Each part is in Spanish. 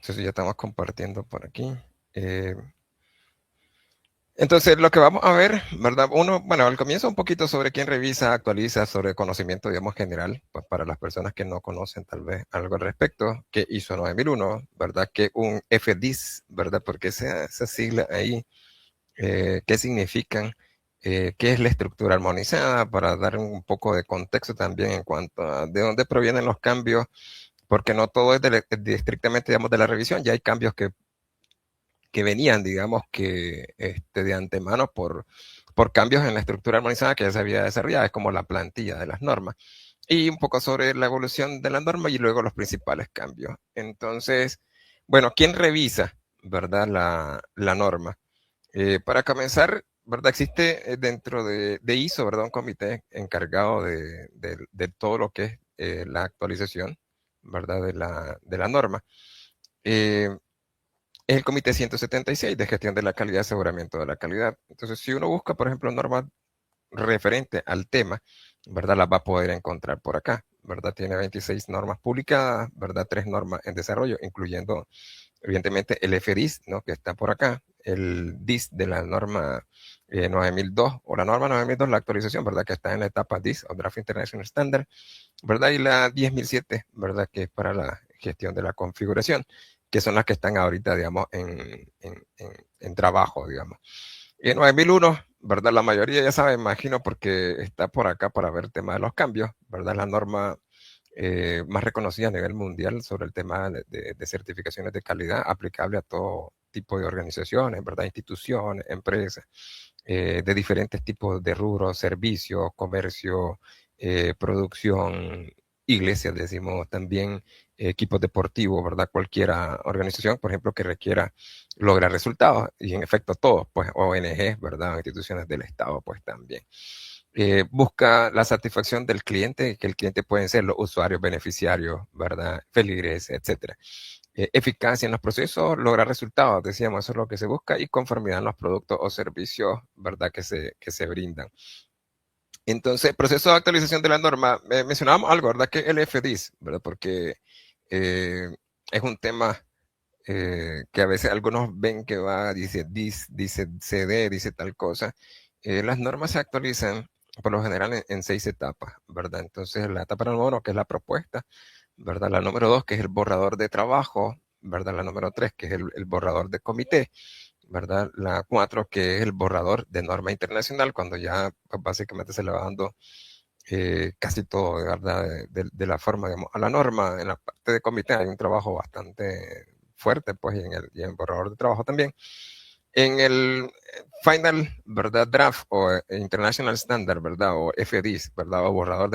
Entonces ya estamos compartiendo por aquí. Eh, entonces lo que vamos a ver, ¿verdad? Uno, bueno, al comienzo un poquito sobre quién revisa, actualiza, sobre conocimiento, digamos, general, pues para las personas que no conocen tal vez algo al respecto, que ISO 9001, ¿verdad? Que un FDIS, ¿verdad? Porque esa sigla ahí, ¿qué significan? ¿Qué es la estructura armonizada? Para dar un poco de contexto también en cuanto a de dónde provienen los cambios, porque no todo es estrictamente, digamos, de la revisión, ya hay cambios que venían, digamos, que de antemano por cambios en la estructura armonizada que ya se había desarrollado, es como la plantilla de las normas, y un poco sobre la evolución de la norma y luego los principales cambios. Entonces, bueno, ¿quién revisa, verdad, la norma? Para comenzar, ¿verdad? Existe dentro de ISO, ¿verdad? Un comité encargado de todo lo que es la actualización, ¿verdad? De la norma. Eh, es el Comité 176 de Gestión de la Calidad y Aseguramiento de la Calidad. Entonces, si uno busca, por ejemplo, normas referentes al tema, ¿verdad? Las va a poder encontrar por acá, ¿verdad? Tiene 26 normas publicadas, ¿verdad? 3 normas en desarrollo, incluyendo, evidentemente, el FDIS, ¿no? Que está por acá, el DIS de la norma 9002, o la norma 9002, la actualización, ¿verdad? Que está en la etapa DIS, o Draft International Standard, ¿verdad? Y la 10007, ¿verdad? Que es para la gestión de la configuración, que son las que están ahorita, digamos, en trabajo, digamos. Y en 9001, ¿verdad? La mayoría ya sabe, imagino, porque está por acá para ver el tema de los cambios, ¿verdad? La norma más reconocida a nivel mundial sobre el tema de certificaciones de calidad aplicable a todo tipo de organizaciones, ¿verdad? Instituciones, empresas, de diferentes tipos de rubros, servicios, comercio, producción, iglesias, decimos también equipos deportivos, ¿verdad? Cualquier organización, por ejemplo, que requiera lograr resultados, y en efecto todos, pues ONG, ¿verdad? Instituciones del Estado, pues también. Busca la satisfacción del cliente, que el cliente pueden ser los usuarios, beneficiarios, ¿verdad? Feligreses, etcétera. Eficacia en los procesos, lograr resultados, decíamos, eso es lo que se busca, y conformidad en los productos o servicios, ¿verdad? Que se brindan. Entonces, proceso de actualización de la norma, mencionábamos algo, ¿verdad? Que el FDIS, ¿verdad? Porque eh, es un tema que a veces algunos ven que va, dice DIS, dice CD, dice tal cosa. Las normas se actualizan por lo general en 6 etapas, ¿verdad? Entonces, la etapa número 1, que es la propuesta, ¿verdad? La número 2, que es el borrador de trabajo, ¿verdad? La número 3, que es el borrador de comité, ¿verdad? La 4, que es el borrador de norma internacional, cuando ya pues, básicamente se le va dando casi todo, ¿verdad? De la forma, digamos, a la norma. En la parte de comité hay un trabajo bastante fuerte, pues, y en el borrador de trabajo también. En el final, ¿verdad? Draft o International Standard, ¿verdad? O FDIS, ¿verdad? O borrador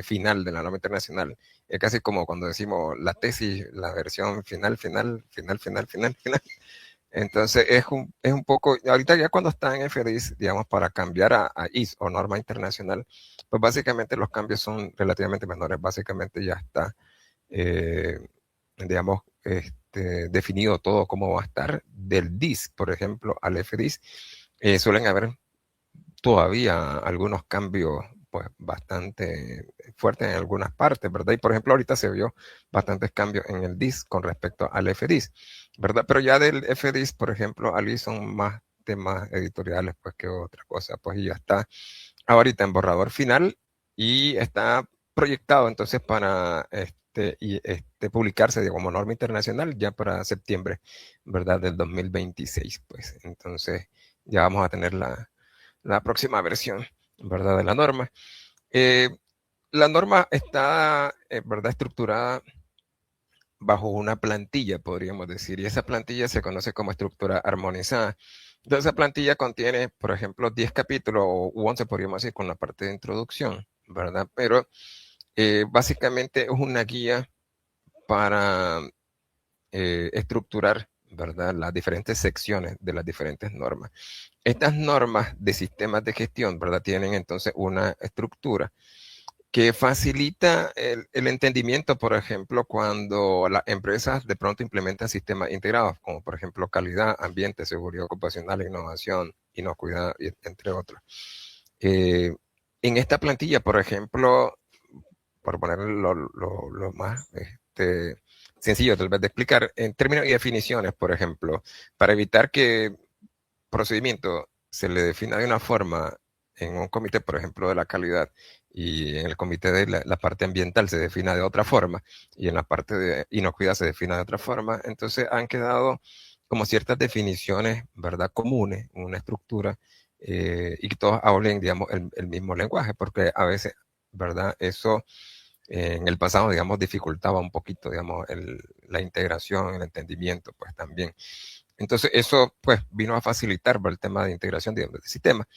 final de la norma internacional. Es casi como cuando decimos la tesis, la versión final, final, final, final, final, final. Entonces es un poco, ahorita ya cuando está en FDIS, digamos, para cambiar a IS o norma internacional, pues básicamente los cambios son relativamente menores. Básicamente ya está, eh, digamos, definido todo cómo va a estar. Del DIS, por ejemplo, al FDIS, suelen haber todavía algunos cambios pues bastante fuertes en algunas partes, ¿verdad? Y por ejemplo, ahorita se vio bastantes cambios en el DIS con respecto al FDIS, ¿verdad? Pero ya del FDIS, por ejemplo, ali son más temas editoriales pues que otra cosa, pues y ya está ahorita en borrador final y está proyectado entonces para publicarse como norma internacional ya para septiembre, ¿verdad? Del 2026, pues entonces ya vamos a tener la próxima versión, ¿verdad? De la norma. Eh, la norma está, ¿verdad? Estructurada bajo una plantilla, podríamos decir, y esa plantilla se conoce como estructura armonizada. Entonces, esa plantilla contiene, por ejemplo, 10 capítulos o 11, podríamos decir, con la parte de introducción, ¿verdad? Pero básicamente es una guía para estructurar, ¿verdad? Las diferentes secciones de las diferentes normas. Estas normas de sistemas de gestión, ¿verdad? Tienen entonces una estructura que facilita el entendimiento, por ejemplo, cuando las empresas de pronto implementan sistemas integrados, como por ejemplo calidad, ambiente, seguridad ocupacional, innovación, inocuidad, entre otros. Eh, en esta plantilla, por ejemplo, por poner lo más sencillo tal vez de explicar, en términos y definiciones, por ejemplo, para evitar que procedimiento se le defina de una forma en un comité, por ejemplo, de la calidad, y en el comité de la parte ambiental se defina de otra forma, y en la parte de inocuidad se defina de otra forma, entonces han quedado como ciertas definiciones, ¿verdad?, comunes, una estructura, y que todos hablen, digamos, el mismo lenguaje, porque a veces, ¿verdad?, eso en el pasado, digamos, dificultaba un poquito, digamos, la integración, el entendimiento, pues también. Entonces, eso, pues, vino a facilitar el tema de integración, digamos, de sistema.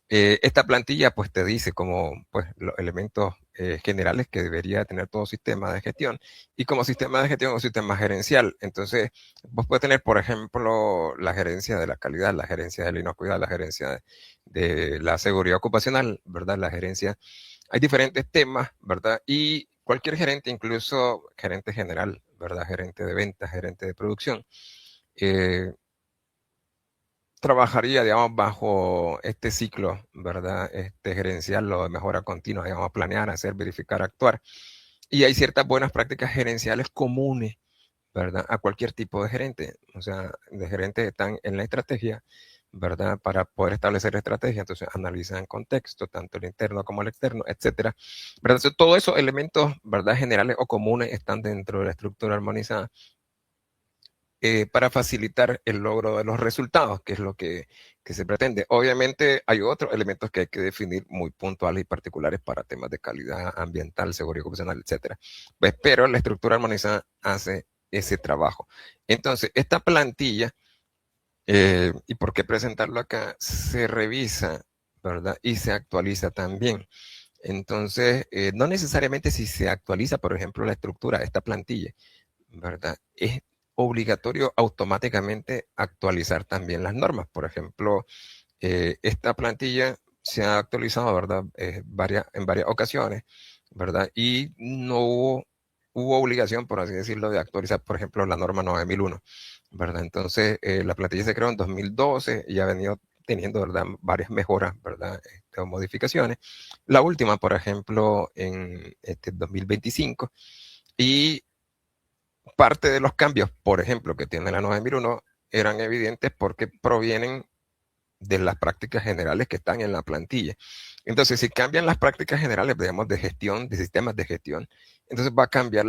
Esta plantilla, pues, te dice como, pues, los elementos generales que debería tener todo sistema de gestión. Y como sistema de gestión, un sistema gerencial. Entonces, vos puedes tener, por ejemplo, la gerencia de la calidad, la gerencia de la inocuidad, la gerencia de la seguridad ocupacional, ¿verdad? La gerencia, hay diferentes temas, ¿verdad? Y cualquier gerente, incluso gerente general, ¿verdad? Gerente de ventas, gerente de producción, eh, trabajaría, digamos, bajo este ciclo, ¿verdad? Este gerencial o de mejora continua, digamos, planear, hacer, verificar, actuar. Y hay ciertas buenas prácticas gerenciales comunes, ¿verdad? A cualquier tipo de gerente. O sea, de gerentes que están en la estrategia, ¿verdad? Para poder establecer estrategia, entonces analizan contexto, tanto el interno como el externo, etcétera. ¿Verdad? Entonces, todos esos elementos, ¿verdad? Generales o comunes están dentro de la estructura armonizada para facilitar el logro de los resultados, que es lo que se pretende. Obviamente hay otros elementos que hay que definir muy puntuales y particulares para temas de calidad ambiental, seguridad ocupacional, etcétera. Pues, pero la estructura armonizada hace ese trabajo. Entonces, esta plantilla, ¿y por qué presentarlo acá? Se revisa, ¿verdad? Y se actualiza también. Entonces, no necesariamente si se actualiza, por ejemplo, la estructura de esta plantilla, ¿verdad? Es obligatorio automáticamente actualizar también las normas. Por ejemplo, esta plantilla se ha actualizado, ¿verdad? En varias ocasiones, ¿verdad? Y no hubo obligación, por así decirlo, de actualizar, por ejemplo, la norma 9001, ¿verdad? Entonces, la plantilla se creó en 2012 y ha venido teniendo, ¿verdad?, varias mejoras, ¿verdad?, o modificaciones. La última, por ejemplo, en este 2025. Y parte de los cambios, por ejemplo, que tiene la 9001 eran evidentes porque provienen de las prácticas generales que están en la plantilla. Entonces, si cambian las prácticas generales, digamos, de gestión, de sistemas de gestión, entonces va a cambiar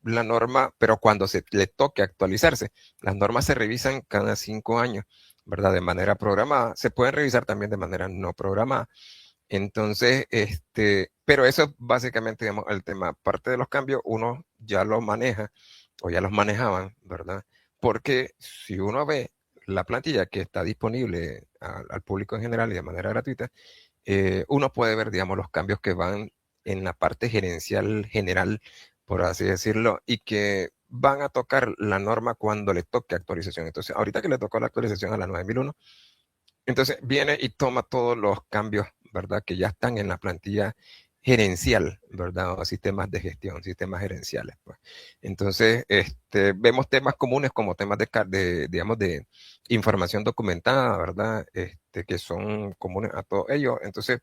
la norma, pero cuando se le toque actualizarse, las normas se revisan cada 5 años, ¿verdad? De manera programada. Se pueden revisar también de manera no programada. Entonces, pero eso es básicamente, digamos, el tema. Parte de los cambios uno ya los maneja o ya los manejaban, ¿verdad? Porque si uno ve la plantilla que está disponible al público en general y de manera gratuita, uno puede ver, digamos, los cambios que van en la parte gerencial general, por así decirlo, y que van a tocar la norma cuando le toque actualización. Entonces, ahorita que le tocó la actualización a la 9001, entonces viene y toma todos los cambios, ¿verdad?, que ya están en la plantilla gerencial, ¿verdad? O sistemas de gestión, sistemas gerenciales, pues. Entonces, vemos temas comunes como temas digamos, de información documentada, ¿verdad? Que son comunes a todos ellos. Entonces,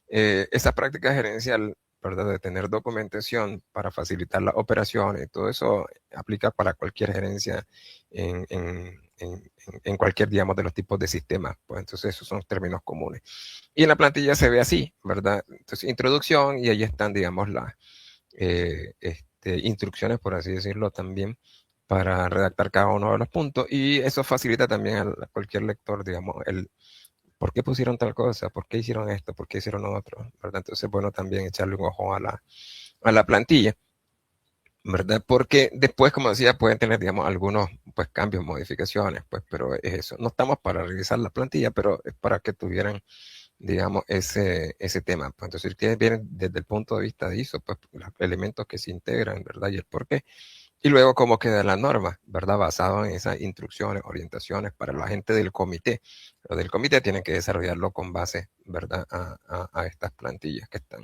esa práctica gerencial, ¿verdad?, de tener documentación para facilitar las operaciones, y todo eso aplica para cualquier gerencia en cualquier, digamos, de los tipos de sistemas. Pues entonces esos son términos comunes. Y en la plantilla se ve así, ¿verdad? Entonces, introducción, y ahí están, digamos, las instrucciones, por así decirlo, también para redactar cada uno de los puntos. Y eso facilita también a cualquier lector, digamos, el por qué pusieron tal cosa, por qué hicieron esto, por qué hicieron lo otro, ¿verdad? Entonces, bueno, también echarle un ojo a la plantilla, ¿verdad? Porque después, como decía, pueden tener, digamos, algunos, pues, cambios, modificaciones, pues, pero es eso. No estamos para revisar la plantilla, pero es para que tuvieran, digamos, ese tema. Pues, entonces, si ustedes vienen desde el punto de vista de ISO, pues, los elementos que se integran, ¿verdad? Y el por qué. Y luego cómo queda la norma, ¿verdad? Basado en esas instrucciones, orientaciones para la gente del comité. Lo del comité tienen que desarrollarlo con base, ¿verdad?, a estas plantillas que están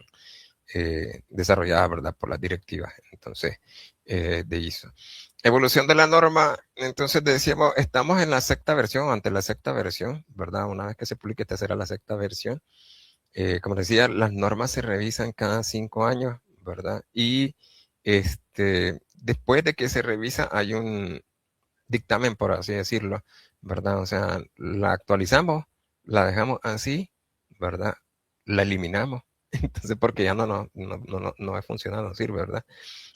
desarrollada, ¿verdad?, por las directivas, entonces, de ISO. Evolución de la norma, entonces decíamos, estamos en la sexta versión, ante la sexta versión, ¿verdad? Una vez que se publique, esta será la sexta versión. Como decía, las normas se revisan cada 5 años, ¿verdad? Y después de que se revisa hay un dictamen, por así decirlo, ¿verdad? O sea, la actualizamos, la dejamos así, ¿verdad? La eliminamos. Entonces, porque ya no va a funcionar, no sirve, ¿verdad?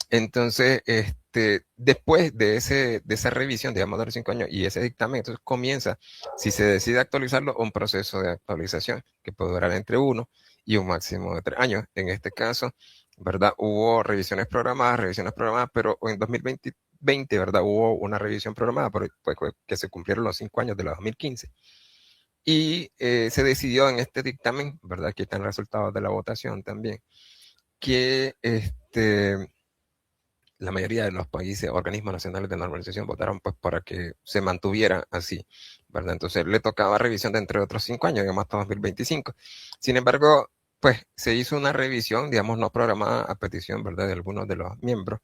Entonces, después de esa revisión, digamos, de los 5 años y ese dictamen, entonces comienza, si se decide actualizarlo, un proceso de actualización que puede durar entre 1 y un máximo de 3 años. En este caso, ¿verdad? Hubo revisiones programadas, pero en 2020, ¿verdad? Hubo una revisión programada, pues, que se cumplieron los 5 años de la 2015. Y se decidió en este dictamen, ¿verdad? Aquí están los resultados de la votación también, que la mayoría de los países, organismos nacionales de normalización, votaron pues para que se mantuviera así, ¿verdad? Entonces le tocaba revisión de entre otros 5 años, digamos hasta 2025. Sin embargo, pues se hizo una revisión, digamos, no programada a petición, ¿verdad?, de algunos de los miembros.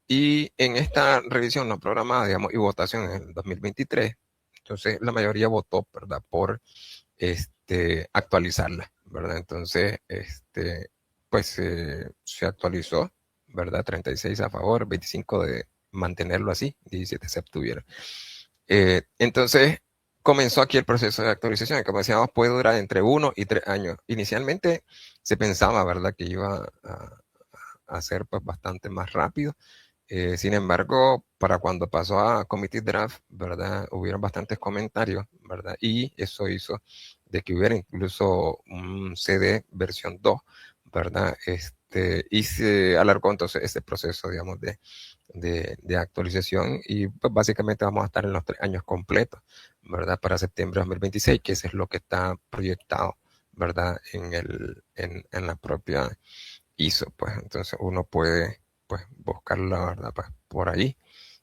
Y en esta revisión no programada, digamos, y votación en el 2023, entonces la mayoría votó, ¿verdad?, por actualizarla, ¿verdad? Entonces, pues se actualizó, ¿verdad? 36 a favor, 25 de mantenerlo así, 17 se abstuvieron. Entonces, comenzó aquí el proceso de actualización, que como decíamos, puede durar entre 1 y 3 años. Inicialmente se pensaba, ¿verdad?, que iba a ser pues bastante más rápido. Sin embargo, para cuando pasó a Committee Draft, ¿verdad? Hubieron bastantes comentarios, ¿verdad? Y eso hizo de que hubiera incluso un CD versión 2, ¿verdad? Y se alargó entonces ese proceso, digamos, de actualización y pues básicamente vamos a estar en los 3 años completos, ¿verdad? Para septiembre de 2026, que eso es lo que está proyectado, ¿verdad? En la propia ISO, pues entonces uno puede pues buscarla, ¿verdad? Pues, por ahí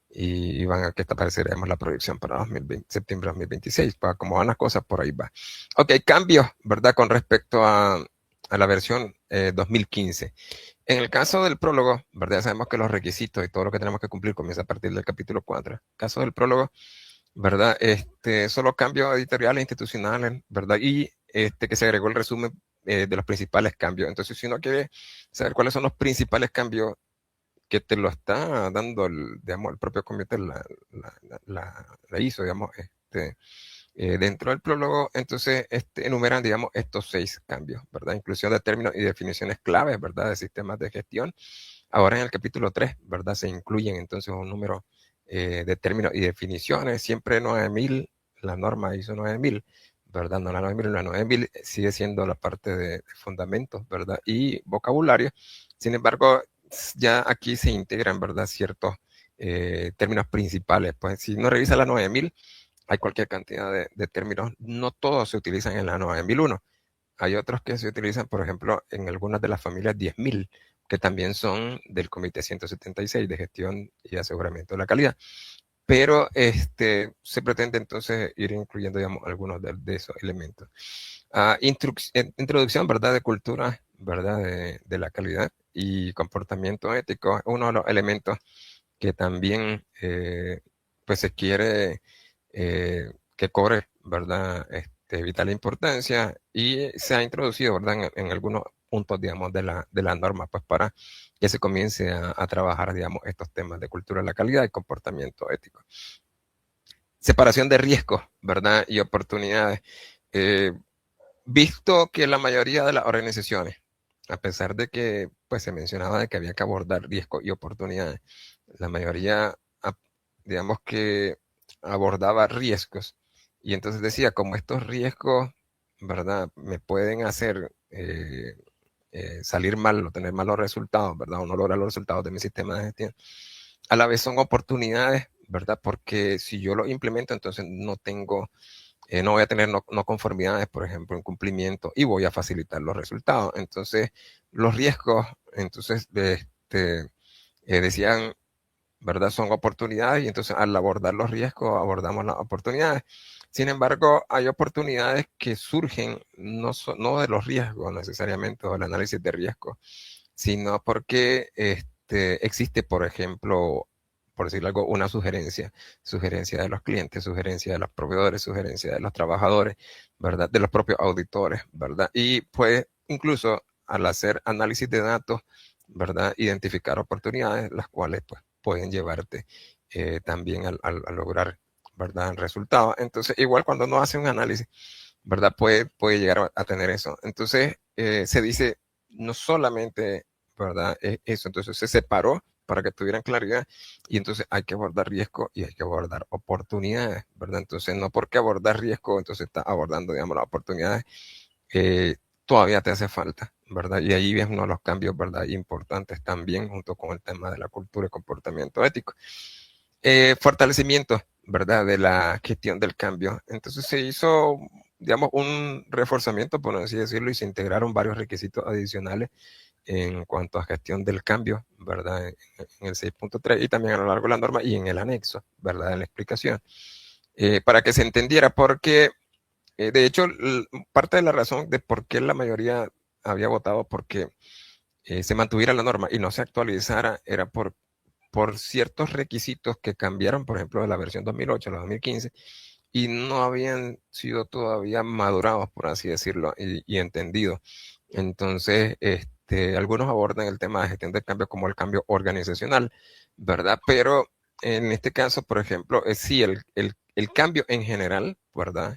y van a que apareceremos la proyección para 2020, septiembre de 2026, para cómo van las cosas, por ahí va. Ok, cambios, ¿verdad? Con respecto a la versión 2015. En el caso del prólogo, ¿verdad? Sabemos que los requisitos y todo lo que tenemos que cumplir comienza a partir del capítulo 4. Caso del prólogo, ¿verdad? Solo cambios editoriales, institucionales, ¿verdad? Y que se agregó el resumen de los principales cambios. Entonces, si uno quiere saber cuáles son los principales cambios que te lo está dando digamos, el propio comité, la hizo, digamos, dentro del prólogo, entonces enumeran, digamos, estos 6 cambios, ¿verdad? Inclusión de términos y definiciones claves, ¿verdad? De sistemas de gestión. Ahora en el capítulo 3, ¿verdad? Se incluyen entonces un número de términos y definiciones, siempre 9000, la norma ISO 9000, ¿verdad? No la 9000, la 9000 sigue siendo la parte de fundamentos, ¿verdad? Y vocabulario. Sin embargo, ya aquí se integran, ¿verdad? Ciertos términos principales. Pues si no revisa la 9000, hay cualquier cantidad de términos. No todos se utilizan en la 9001. Hay otros que se utilizan, por ejemplo, en algunas de las familias 10.000, que también son del Comité 176 de Gestión y Aseguramiento de la Calidad. Pero se pretende entonces ir incluyendo, digamos, algunos de esos elementos. Introducción, ¿verdad?, de cultura, ¿verdad?, de la calidad y comportamiento ético. Uno de los elementos que también pues se quiere que cobre, ¿verdad?, vital importancia y se ha introducido, ¿verdad?, en algunos puntos, digamos, de la norma, pues para que se comience a trabajar, digamos, estos temas de cultura de la calidad y comportamiento ético. Separación de riesgos, ¿verdad?, y oportunidades. Visto que la mayoría de las organizaciones, a pesar de que pues, se mencionaba de que había que abordar riesgos y oportunidades, la mayoría, digamos que abordaba riesgos. Y entonces decía, como estos riesgos, ¿verdad?, me pueden hacer salir mal o tener malos resultados, ¿verdad?, o no lograr los resultados de mi sistema de gestión. A la vez son oportunidades, ¿verdad?, porque si yo lo implemento, entonces no voy a tener no conformidades, por ejemplo, en cumplimiento y voy a facilitar los resultados. Entonces, los riesgos, entonces, decían, ¿verdad? Son oportunidades y entonces al abordar los riesgos abordamos las oportunidades. Sin embargo, hay oportunidades que surgen no de los riesgos necesariamente o del análisis de riesgos, sino porque existe, por ejemplo, por decirlo algo, una sugerencia de los clientes, sugerencia de los proveedores, sugerencia de los trabajadores, ¿verdad? De los propios auditores, ¿verdad? Y pues incluso al hacer análisis de datos, ¿verdad? Identificar oportunidades, las cuales pues pueden llevarte también a lograr, ¿verdad?, el resultado. Entonces, igual cuando uno hace un análisis, ¿verdad?, puede llegar a tener eso. Entonces, se dice no solamente, ¿verdad?, eso. Entonces, se separó para que tuvieran claridad y entonces hay que abordar riesgo y hay que abordar oportunidades, ¿verdad? Entonces, no porque abordar riesgo, entonces está abordando, digamos, las oportunidades, todavía te hace falta, ¿verdad? Y ahí es uno de los cambios, ¿verdad?, importantes también, junto con el tema de la cultura y comportamiento ético. Fortalecimiento, ¿verdad?, de la gestión del cambio. Entonces se hizo, digamos, un reforzamiento, por así decirlo, y se integraron varios requisitos adicionales en cuanto a gestión del cambio, ¿verdad?, en el 6.3 y también a lo largo de la norma y en el anexo, ¿verdad?, en la explicación, para que se entendiera, porque de hecho, parte de la razón de por qué la mayoría había votado porque se mantuviera la norma y no se actualizara era por ciertos requisitos que cambiaron, por ejemplo, de la versión 2008 a la 2015, y no habían sido todavía madurados, por así decirlo, y entendidos. Entonces, algunos abordan el tema de gestión del cambio como el cambio organizacional, ¿verdad? Pero en este caso, por ejemplo, sí, el cambio en general, ¿verdad?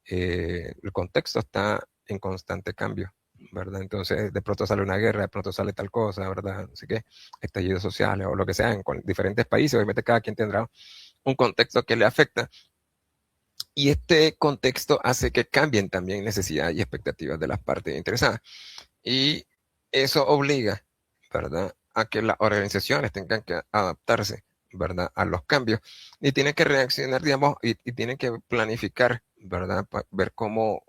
El contexto está en constante cambio, ¿verdad? Entonces, de pronto sale una guerra, de pronto sale tal cosa, ¿verdad? Así que estallidos sociales o lo que sea en diferentes países, obviamente cada quien tendrá un contexto que le afecta y este contexto hace que cambien también necesidades y expectativas de las partes interesadas. Y eso obliga, ¿verdad?, a que las organizaciones tengan que adaptarse, ¿verdad?, a los cambios y tienen que reaccionar, digamos, y tienen que planificar, ¿verdad?, para ver cómo,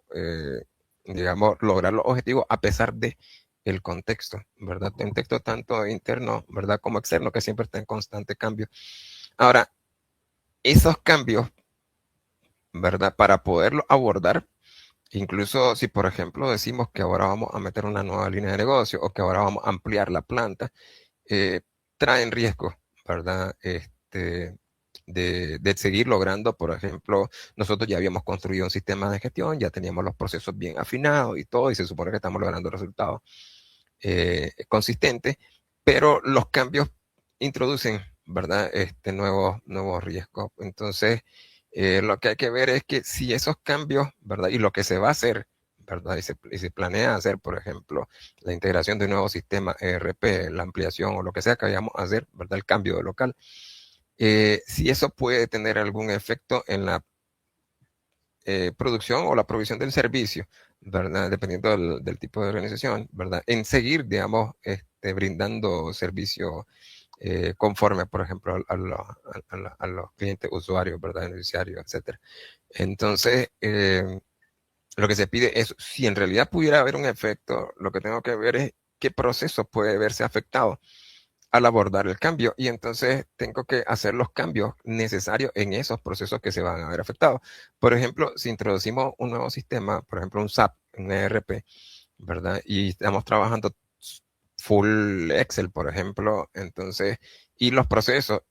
digamos, lograr los objetivos a pesar de el contexto, ¿verdad? Un contexto tanto interno, ¿verdad?, como externo, que siempre está en constante cambio. Ahora, esos cambios, ¿verdad?, para poderlo abordar, incluso si, por ejemplo, decimos que ahora vamos a meter una nueva línea de negocio o que ahora vamos a ampliar la planta, eh, traen riesgos, ¿verdad? De seguir logrando, por ejemplo, nosotros ya habíamos construido un sistema de gestión, ya teníamos los procesos bien afinados y todo, y se supone que estamos logrando resultados consistentes, pero los cambios introducen, ¿verdad?, nuevos riesgos. Entonces, lo que hay que ver es que si esos cambios, ¿verdad?, y lo que se va a hacer, ¿verdad?, y se planea hacer, por ejemplo, la integración de un nuevo sistema ERP, la ampliación o lo que sea que vayamos a hacer, ¿verdad?, el cambio de local, si eso puede tener algún efecto en la producción o la provisión del servicio, ¿verdad?, dependiendo del tipo de organización, ¿verdad?, en seguir, digamos, brindando servicio conforme, por ejemplo, a los clientes, usuarios, ¿verdad?, beneficiarios, etcétera. Entonces, lo que se pide es, si en realidad pudiera haber un efecto, lo que tengo que ver es qué proceso puede verse afectado al abordar el cambio y entonces tengo que hacer los cambios necesarios en esos procesos que se van a ver afectados. Por ejemplo, si introducimos un nuevo sistema, por ejemplo, un SAP, un ERP, ¿verdad? Y estamos trabajando full Excel, por ejemplo, entonces, y los procesos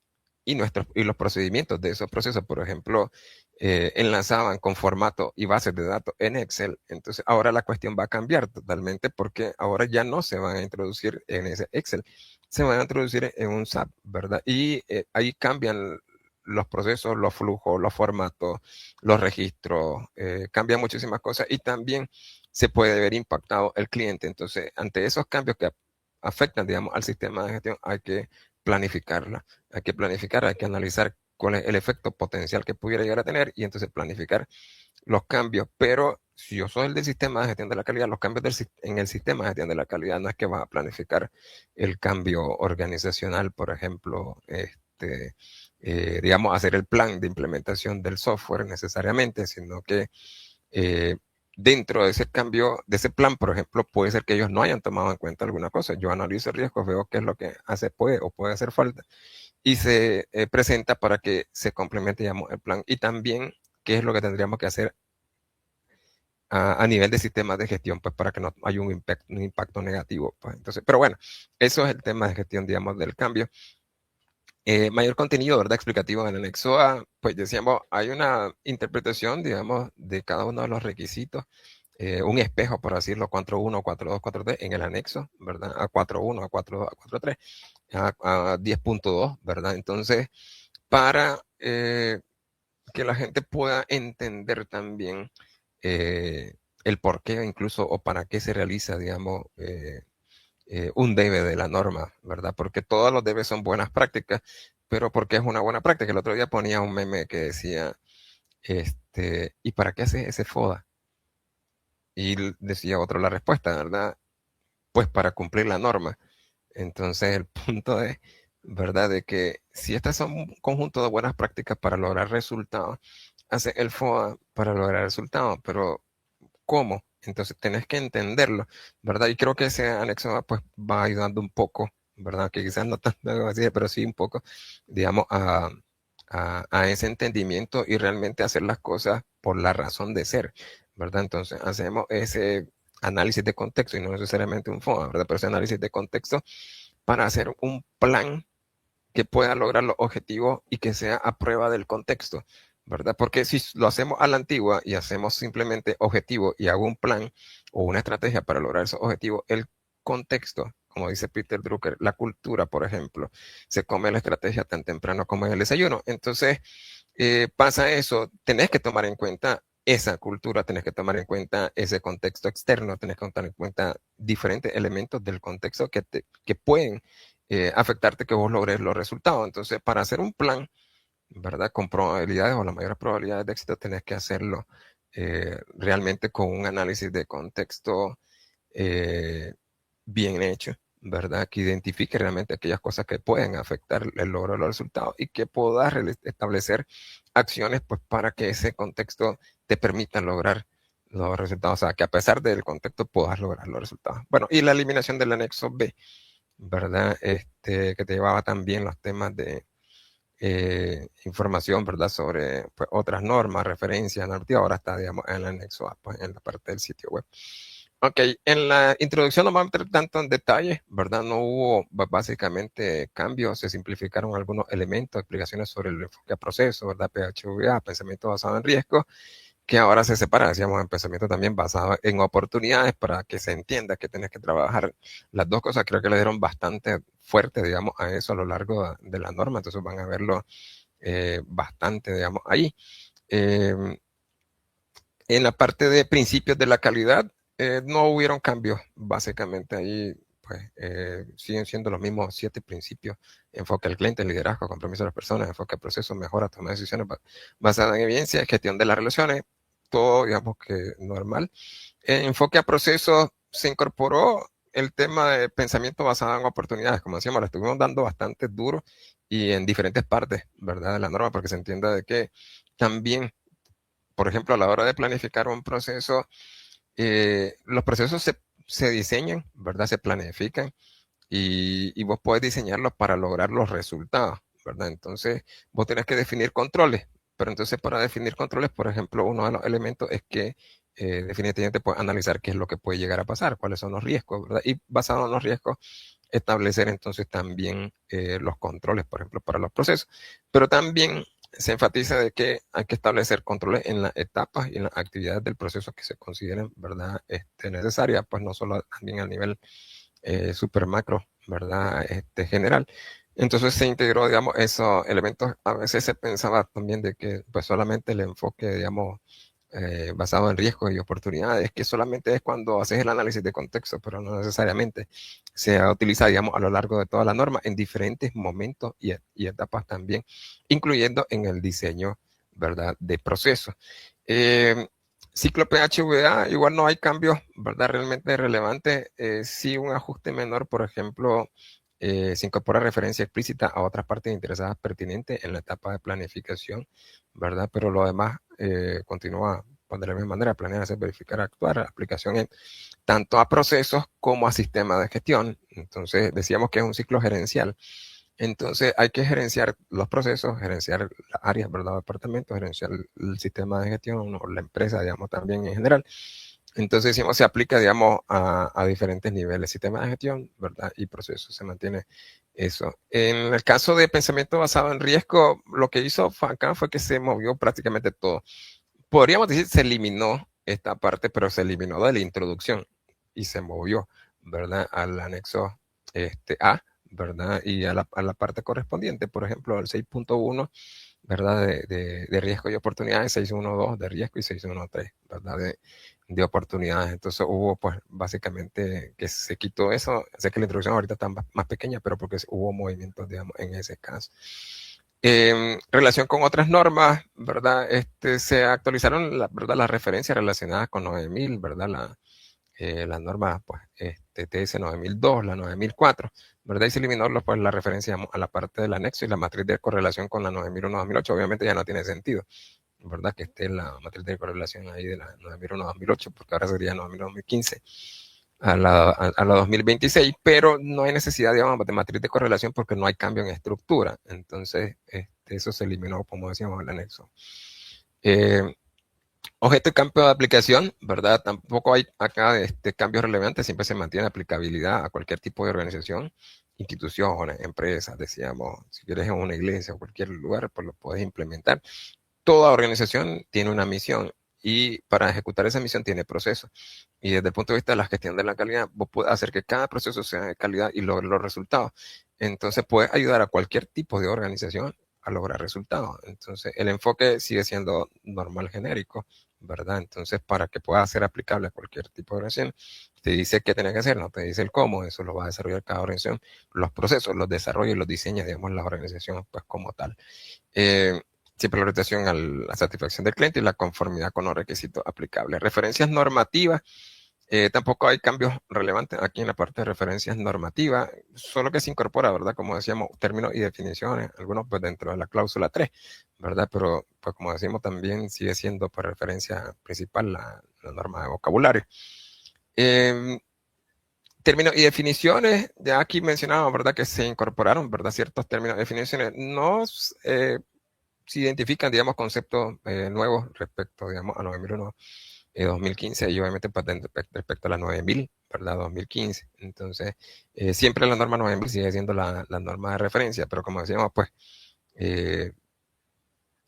y los procedimientos de esos procesos, por ejemplo, enlazaban con formato y bases de datos en Excel. Entonces, ahora la cuestión va a cambiar totalmente porque ahora ya no se van a introducir en ese Excel, se van a introducir en un SAP, ¿verdad? Y ahí cambian los procesos, los flujos, los formatos, los registros, cambian muchísimas cosas y también se puede ver impactado el cliente. Entonces, ante esos cambios que afectan, digamos, al sistema de gestión, hay que planificarla, hay que analizar cuál es el efecto potencial que pudiera llegar a tener y entonces planificar los cambios. Pero si yo soy el del sistema de gestión de la calidad, los cambios en el sistema de gestión de la calidad no es que va a planificar el cambio organizacional, por ejemplo, digamos, hacer el plan de implementación del software necesariamente, sino que eh, dentro de ese cambio, de ese plan, por ejemplo, puede ser que ellos no hayan tomado en cuenta alguna cosa. Yo analizo riesgos, veo qué es lo que puede o puede hacer falta y se presenta para que se complemente, digamos, el plan. Y también qué es lo que tendríamos que hacer a nivel de sistemas de gestión, pues para que no haya un impacto negativo. Pues. Entonces, pero bueno, eso es el tema de gestión, digamos, del cambio. Mayor contenido, ¿verdad? Explicativo en el anexo A, pues decíamos, hay una interpretación, digamos, de cada uno de los requisitos, un espejo, por decirlo, 4.1, 4.2, 4.3 en el anexo, ¿verdad? A 4.1, a 4.2, a 4.3. a 10.2, ¿verdad? Entonces, para que la gente pueda entender también el por qué incluso o para qué se realiza, digamos, un debe de la norma, ¿verdad? Porque todos los debes son buenas prácticas, pero ¿por qué es una buena práctica? El otro día ponía un meme que decía, ¿y para qué haces ese FODA? Y decía otro la respuesta, ¿verdad? Pues para cumplir la norma. Entonces el punto es, ¿verdad? De que si estas son un conjunto de buenas prácticas para lograr resultados, hace el FODA para lograr resultados, pero ¿cómo? Entonces tenés que entenderlo, ¿verdad? Y creo que ese anexo pues va ayudando un poco, ¿verdad? Que quizás no tanto así, pero sí un poco, digamos, a ese entendimiento y realmente hacer las cosas por la razón de ser, ¿verdad? Entonces hacemos ese análisis de contexto y no necesariamente un FODA, ¿verdad? Pero ese análisis de contexto para hacer un plan que pueda lograr los objetivos y que sea a prueba del contexto, ¿verdad? Porque si lo hacemos a la antigua y hacemos simplemente objetivos y hago un plan o una estrategia para lograr esos objetivos, el contexto, como dice Peter Drucker, la cultura, por ejemplo, se come la estrategia tan temprano como en el desayuno. Entonces, pasa eso, tenés que tomar en cuenta esa cultura, tenés que tomar en cuenta ese contexto externo, tenés que tomar en cuenta diferentes elementos del contexto que pueden afectarte que vos logres los resultados. Entonces, para hacer un plan, ¿verdad? Con probabilidades o las mayores probabilidades de éxito, tenés que hacerlo realmente con un análisis de contexto eh, bien hecho, ¿verdad? Que identifique realmente aquellas cosas que pueden afectar el logro de los resultados y que puedas establecer acciones pues para que ese contexto te permita lograr los resultados, o sea, que a pesar del contexto puedas lograr los resultados. Bueno, y la eliminación del anexo B, ¿verdad? Que te llevaba también los temas de información, ¿verdad? Sobre pues, otras normas, referencias, narrativa. Ahora está, digamos, en el anexo A, pues, en la parte del sitio web. Ok, en la introducción no vamos a entrar tanto en detalle, ¿verdad? No hubo básicamente cambios, se simplificaron algunos elementos, explicaciones sobre el enfoque a proceso, ¿verdad? PHVA, pensamiento basado en riesgo, que ahora se separa, decíamos, en pensamiento también basado en oportunidades para que se entienda que tienes que trabajar las dos cosas. Creo que le dieron bastante fuerte, digamos, a eso a lo largo de la norma, entonces van a verlo bastante, digamos, ahí. En la parte de principios de la calidad, no hubieron cambios, básicamente ahí pues siguen siendo los mismos 7 principios: enfoque al cliente, liderazgo, compromiso de las personas, enfoque al proceso, mejora, toma de decisiones basadas en evidencia, gestión de las relaciones, todo digamos que normal. Enfoque a procesos, se incorporó el tema de pensamiento basado en oportunidades, como decíamos, lo estuvimos dando bastante duro y en diferentes partes, ¿verdad? De la norma, porque se entienda de que también, por ejemplo, a la hora de planificar un proceso, los procesos se diseñan, ¿verdad? Se planifican y vos podés diseñarlos para lograr los resultados, ¿verdad? Entonces, vos tenés que definir controles, pero entonces para definir controles, por ejemplo, uno de los elementos es que definitivamente puedes analizar qué es lo que puede llegar a pasar, cuáles son los riesgos, ¿verdad? Y basado en los riesgos, establecer entonces también los controles, por ejemplo, para los procesos. Pero también se enfatiza de que hay que establecer controles en las etapas y en las actividades del proceso que se consideren, ¿verdad? Necesarias, pues no solo también a nivel super macro, ¿verdad? General. Entonces se integró, digamos, esos elementos. A veces se pensaba también de que pues solamente el enfoque, digamos, basado en riesgos y oportunidades, que solamente es cuando haces el análisis de contexto, pero no necesariamente se utiliza, digamos, a lo largo de toda la norma en diferentes momentos y etapas también, incluyendo en el diseño, ¿verdad?, de procesos. Ciclo PHVA, igual no hay cambios, ¿verdad?, realmente relevantes. Sí, un ajuste menor, por ejemplo, se incorpora referencia explícita a otras partes interesadas pertinentes en la etapa de planificación, ¿verdad? Pero lo demás continúa pues, de la misma manera: planear, hacer, verificar, actuar, aplicación en tanto a procesos como a sistemas de gestión. Entonces, decíamos que es un ciclo gerencial. Entonces, hay que gerenciar los procesos, gerenciar las áreas, ¿verdad? Departamentos, gerenciar el sistema de gestión o la empresa, digamos, también en general. Entonces, decimos, se aplica, digamos, a diferentes niveles, sistema de gestión, ¿verdad? Y procesos, se mantiene eso. En el caso de pensamiento basado en riesgo, lo que hizo acá fue que se movió prácticamente todo. Podríamos decir, se eliminó esta parte, pero se eliminó de la introducción y se movió, ¿verdad? Al anexo A, ¿verdad? Y a la parte correspondiente, por ejemplo, al 6.1, ¿verdad? De riesgo y oportunidades, 6.1.2 de riesgo y 6.1.3, ¿verdad? De oportunidades. Entonces hubo, pues, básicamente que se quitó eso. Sé que la introducción ahorita está más pequeña, pero porque hubo movimientos, digamos, en ese caso. En relación con otras normas, ¿verdad? Se actualizaron, ¿verdad? Las referencias relacionadas con 9000, ¿verdad? La norma, pues, TS 9002, la 9004, ¿verdad? Y se eliminó pues, la referencia a la parte del anexo y la matriz de correlación con la 9001-2008. Obviamente ya no tiene sentido, ¿verdad? Que esté la matriz de correlación ahí de la 9001-2008, porque ahora sería 9001-2015 a la 2026, pero no hay necesidad, digamos, de matriz de correlación porque no hay cambio en estructura. Entonces, eso se eliminó, como decíamos, el anexo. Objeto y campo de aplicación, ¿verdad? Tampoco hay acá cambios relevantes, siempre se mantiene aplicabilidad a cualquier tipo de organización, instituciones, empresas, decíamos, si quieres en una iglesia o cualquier lugar, pues lo puedes implementar. Toda organización tiene una misión y para ejecutar esa misión tiene procesos. Y desde el punto de vista de la gestión de la calidad, vos puedes hacer que cada proceso sea de calidad y logre los resultados. Entonces, puedes ayudar a cualquier tipo de organización a lograr resultados. Entonces, el enfoque sigue siendo normal genérico, ¿verdad? Entonces, para que pueda ser aplicable a cualquier tipo de organización, te dice qué tenés que hacer, no te dice el cómo, eso lo va a desarrollar cada organización, los procesos, los desarrollos y los diseños, digamos, las organizaciones, pues como tal. Siempre la orientación a la satisfacción del cliente y la conformidad con los requisitos aplicables. Referencias normativas, tampoco hay cambios relevantes aquí en la parte de referencias normativas, solo que se incorpora, ¿verdad? Como decíamos, términos y definiciones, algunos pues dentro de la cláusula 3, ¿verdad? Pero pues como decimos también sigue siendo por referencia principal la norma de vocabulario. Términos y definiciones, ya aquí mencionábamos, ¿verdad? Que se incorporaron, ¿verdad? Ciertos términos y definiciones. No se identifican, digamos, conceptos nuevos respecto, digamos, a 9001, 2015 y obviamente pues, respecto a la 9000, ¿verdad? 2015. Entonces, siempre la norma 9000 sigue siendo la norma de referencia, pero como decíamos, pues, eh,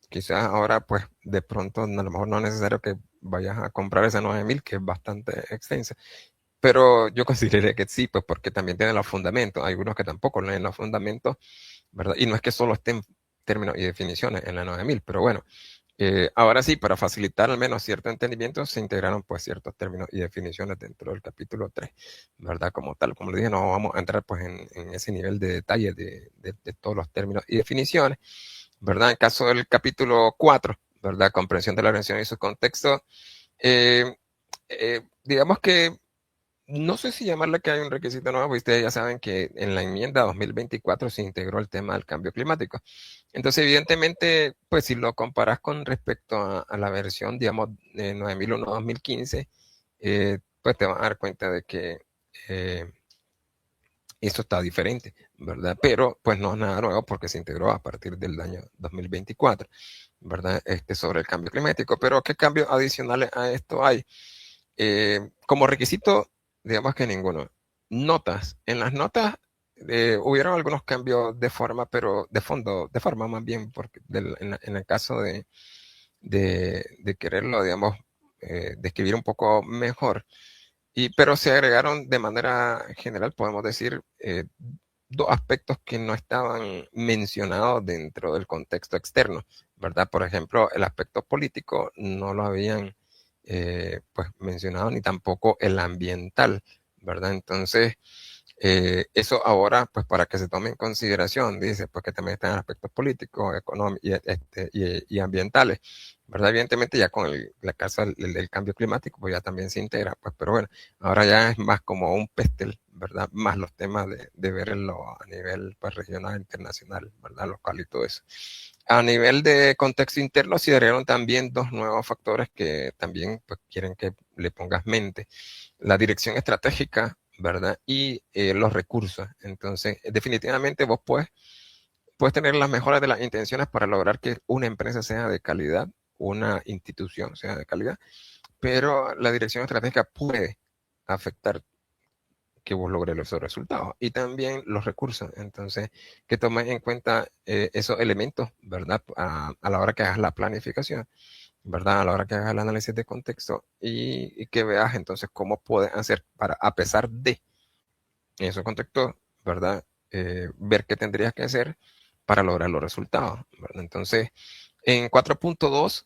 quizás ahora, pues, de pronto, a lo mejor no es necesario que vayas a comprar esa 9000, que es bastante extensa. Pero yo consideraría que sí, pues porque también tiene los fundamentos. Hay algunos que tampoco leen los fundamentos, ¿verdad? Y no es que solo estén términos y definiciones en la 9000, pero bueno, ahora sí, para facilitar al menos cierto entendimiento, se integraron pues ciertos términos y definiciones dentro del capítulo 3, ¿verdad? Como tal, como le dije, no vamos a entrar pues en ese nivel de detalle de todos los términos y definiciones, ¿verdad? En caso del capítulo 4, ¿verdad? Comprensión de la organización y su contexto, digamos que no sé si llamarle que hay un requisito nuevo, ustedes ya saben que en la enmienda 2024 se integró el tema del cambio climático. Entonces, evidentemente, pues si lo comparas con respecto a la versión, digamos, de 9001-2015, pues te vas a dar cuenta de que eso está diferente, ¿verdad? Pero pues no es nada nuevo porque se integró a partir del año 2024, ¿verdad? Sobre el cambio climático. Pero ¿qué cambios adicionales a esto hay? Como requisito, digamos que ninguno. Notas. En las notas hubieron algunos cambios de forma, pero de fondo, de forma más bien, porque en el caso de quererlo, digamos, describir un poco mejor. Pero se agregaron de manera general, podemos decir, dos aspectos que no estaban mencionados dentro del contexto externo, ¿verdad? Por ejemplo, el aspecto político no lo habían pues mencionado, ni tampoco el ambiental, ¿verdad? Entonces, eso ahora, pues para que se tome en consideración, dice, pues que también están aspectos políticos, económicos y ambientales, ¿verdad? Evidentemente ya con la casa del cambio climático, pues ya también se integra, pues, pero bueno, ahora ya es más como un pestel, ¿verdad? Más los temas de verlo a nivel pues, regional, internacional, ¿verdad? Local y todo eso. A nivel de contexto interno, se agregaron también dos nuevos factores que también pues, quieren que le pongas mente. La dirección estratégica, ¿verdad? Y los recursos. Entonces, definitivamente vos puedes tener las mejores de las intenciones para lograr que una empresa sea de calidad, una institución sea de calidad, pero la dirección estratégica puede afectar que vos logres esos resultados y también los recursos. Entonces, que tomes en cuenta esos elementos, ¿verdad? A la hora que hagas la planificación, ¿verdad? A la hora que hagas el análisis de contexto y que veas entonces cómo puedes hacer para, a pesar de esos contextos, ¿verdad? ver qué tendrías que hacer para lograr los resultados, ¿verdad? Entonces, en 4.2,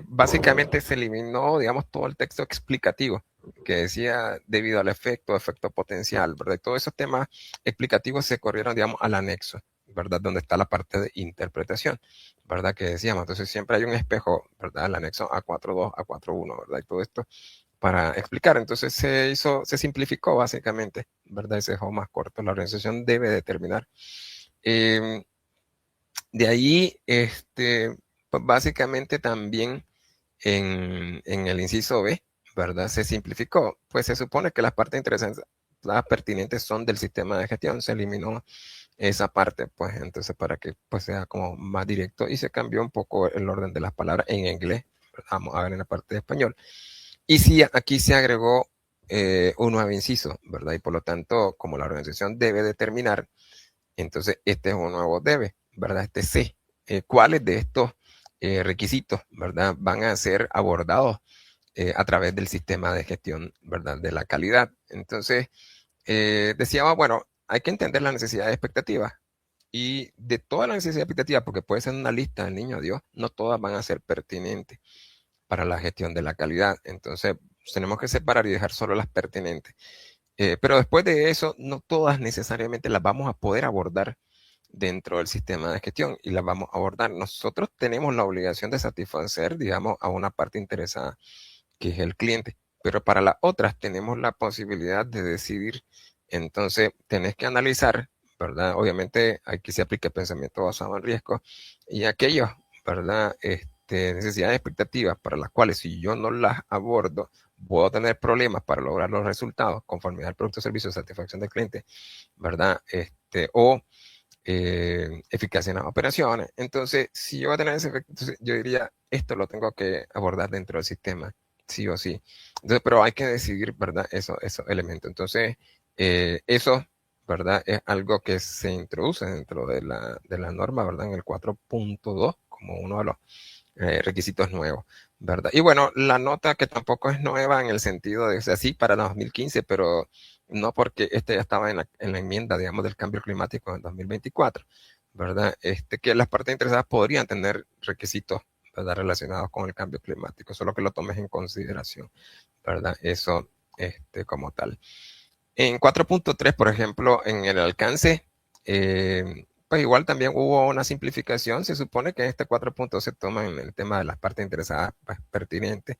básicamente se eliminó, digamos, todo el texto explicativo que decía debido al efecto potencial, ¿verdad? Y todos esos temas explicativos se corrieron, digamos, al anexo, ¿verdad? Donde está la parte de interpretación, ¿verdad? Que decíamos, entonces siempre hay un espejo, ¿verdad? El anexo A4.2, A4.1, ¿verdad? Y todo esto para explicar. Entonces se simplificó básicamente, ¿verdad? Y se dejó más corto. La organización debe determinar. De ahí, pues básicamente también en el inciso B, ¿verdad? Se simplificó. Pues se supone que las partes interesantes, las pertinentes son del sistema de gestión. Se eliminó esa parte, pues entonces para que pues sea como más directo y se cambió un poco el orden de las palabras en inglés. Vamos a ver en la parte de español. Y sí, aquí se agregó un nuevo inciso, ¿verdad? Y por lo tanto, como la organización debe determinar, entonces este es un nuevo debe, ¿verdad? Este C. ¿Cuáles de estos requisitos, ¿verdad? Van a ser abordados a través del sistema de gestión, ¿verdad? De la calidad. Entonces, decíamos, bueno, hay que entender las necesidades y expectativas. Y de todas las necesidades y expectativas, porque puede ser una lista del niño Dios, no todas van a ser pertinentes para la gestión de la calidad. Entonces, tenemos que separar y dejar solo las pertinentes. Pero después de eso, no todas necesariamente las vamos a poder abordar dentro del sistema de gestión y las vamos a abordar. Nosotros tenemos la obligación de satisfacer, digamos, a una parte interesada, que es el cliente, pero para las otras tenemos la posibilidad de decidir. Entonces, tenés que analizar, ¿verdad? Obviamente, aquí se aplica el pensamiento basado en riesgo y aquellos, ¿verdad? Necesidades expectativas para las cuales si yo no las abordo, puedo tener problemas para lograr los resultados, conformidad al producto o servicio, satisfacción del cliente, ¿verdad? O eficacia en las operaciones. Entonces, si yo voy a tener ese efecto, yo diría, esto lo tengo que abordar dentro del sistema, sí o sí. Entonces, pero hay que decidir, ¿verdad? Esos elementos. Entonces, eso, ¿verdad? Es algo que se introduce dentro de la norma, ¿verdad? En el 4.2 como uno de los requisitos nuevos, ¿verdad? Y bueno, la nota que tampoco es nueva en el sentido de, o sea, sí para 2015, pero no porque ya estaba en la enmienda, digamos, del cambio climático en 2024, ¿verdad? Que las partes interesadas podrían tener requisitos, ¿verdad? Relacionados con el cambio climático, solo que lo tomes en consideración, ¿verdad? Eso, como tal. En 4.3, por ejemplo, en el alcance, pues igual también hubo una simplificación. Se supone que en este 4.2 se toma en el tema de las partes interesadas pues, pertinentes.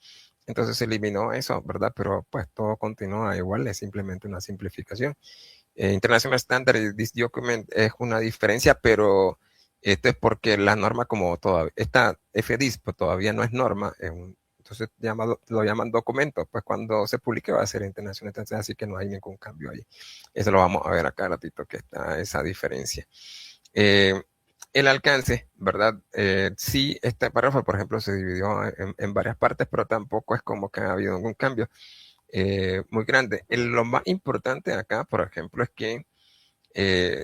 Entonces se eliminó eso, ¿verdad? Pero pues todo continúa igual, es simplemente una simplificación. International Standard This Document es una diferencia, pero esto es porque la norma como todavía, esta FDIS pues todavía no es norma, entonces lo llaman documento, pues cuando se publique va a ser internacional, entonces así que no hay ningún cambio ahí. Eso lo vamos a ver acá ratito que está esa diferencia. El alcance, ¿verdad? Sí, este párrafo, por ejemplo, se dividió en varias partes, pero tampoco es como que ha habido ningún cambio muy grande. Lo más importante acá, por ejemplo, es que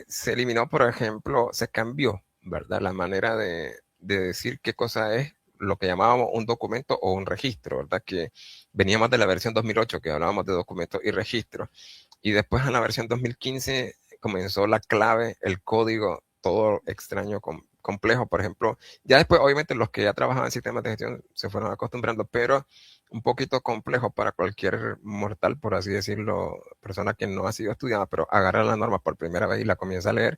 se eliminó, por ejemplo, se cambió, ¿verdad? La manera de decir qué cosa es lo que llamábamos un documento o un registro, ¿verdad? Que veníamos de la versión 2008 que hablábamos de documentos y registros. Y después en la versión 2015 comenzó la clave, el código, todo extraño, complejo. Por ejemplo, ya después, obviamente, los que ya trabajaban en sistemas de gestión se fueron acostumbrando, pero un poquito complejo para cualquier mortal, por así decirlo, persona que no ha sido estudiada, pero agarra la norma por primera vez y la comienza a leer.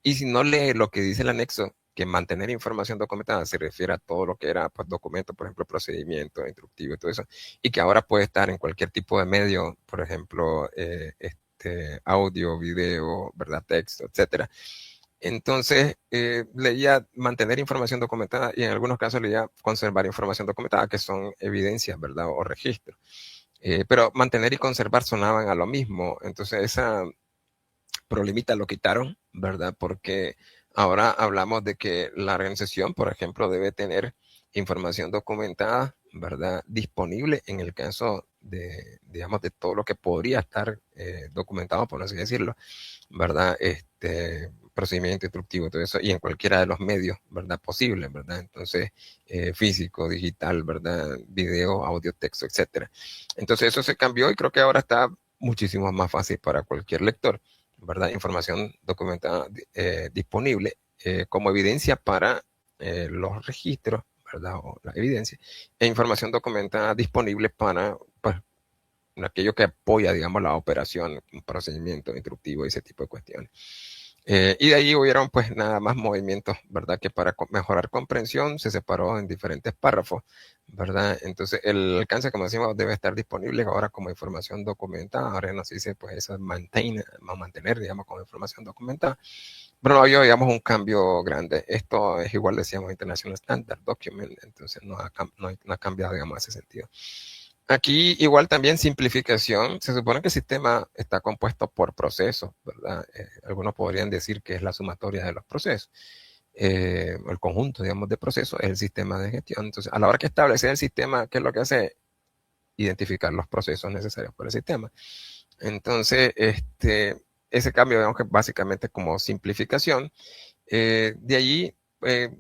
Y si no lee lo que dice el anexo, que mantener información documentada se refiere a todo lo que era pues, documento, por ejemplo, procedimiento, instructivo y todo eso, y que ahora puede estar en cualquier tipo de medio, por ejemplo, audio, video, ¿verdad? Texto, etcétera. Entonces, leía mantener información documentada y en algunos casos leía conservar información documentada, que son evidencias, ¿verdad? O registros. Pero mantener y conservar sonaban a lo mismo. Entonces, esa problemita lo quitaron, ¿verdad? Porque ahora hablamos de que la organización, por ejemplo, debe tener información documentada, ¿verdad? Disponible en el caso de, digamos, de todo lo que podría estar documentado, por así decirlo, ¿verdad? Procedimiento instructivo, todo eso, y en cualquiera de los medios, ¿verdad? Posibles, ¿verdad? Entonces, físico, digital, ¿verdad? Video, audio, texto, etcétera. Entonces, eso se cambió y creo que ahora está muchísimo más fácil para cualquier lector, ¿verdad? Información documentada disponible como evidencia para los registros, ¿verdad? O la evidencia, e información documentada disponible para, pues, aquello que apoya, digamos, la operación, un procedimiento instructivo y ese tipo de cuestiones. Y de ahí hubieron pues nada más movimientos, ¿verdad? Que para mejorar comprensión se separó en diferentes párrafos, ¿verdad? Entonces el alcance, como decimos, debe estar disponible ahora como información documentada. Ahora nos dice pues eso es mantener, digamos, como información documentada. Pero no había, digamos, un cambio grande. Esto es igual, decíamos, International Standard Document, entonces no ha cambiado, digamos, ese sentido. Aquí igual también simplificación. Se supone que el sistema está compuesto por procesos, ¿verdad? Algunos podrían decir que es la sumatoria de los procesos. El conjunto, digamos, de procesos es el sistema de gestión. Entonces, a la hora que establecer el sistema, ¿qué es lo que hace? Identificar los procesos necesarios para el sistema. Entonces, ese cambio, digamos que básicamente como simplificación. De allí,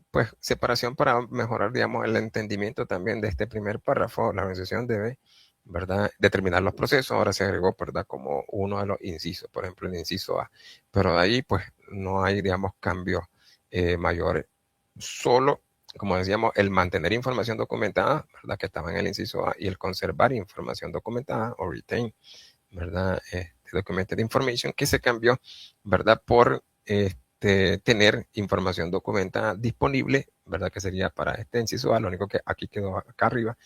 pues, separación para mejorar, digamos, el entendimiento también de este primer párrafo. La organización debe, ¿verdad?, determinar los procesos. Ahora se agregó, ¿verdad?, como uno de los incisos, por ejemplo, el inciso A. Pero de ahí, pues, no hay, digamos, cambios mayores. Solo, como decíamos, el mantener información documentada, ¿verdad?, que estaba en el inciso A, y el conservar información documentada, o retain, ¿verdad?, documented information, que se cambió, ¿verdad?, por tener información documentada disponible, ¿verdad?, que sería para este inciso A, lo único que aquí quedó acá arriba,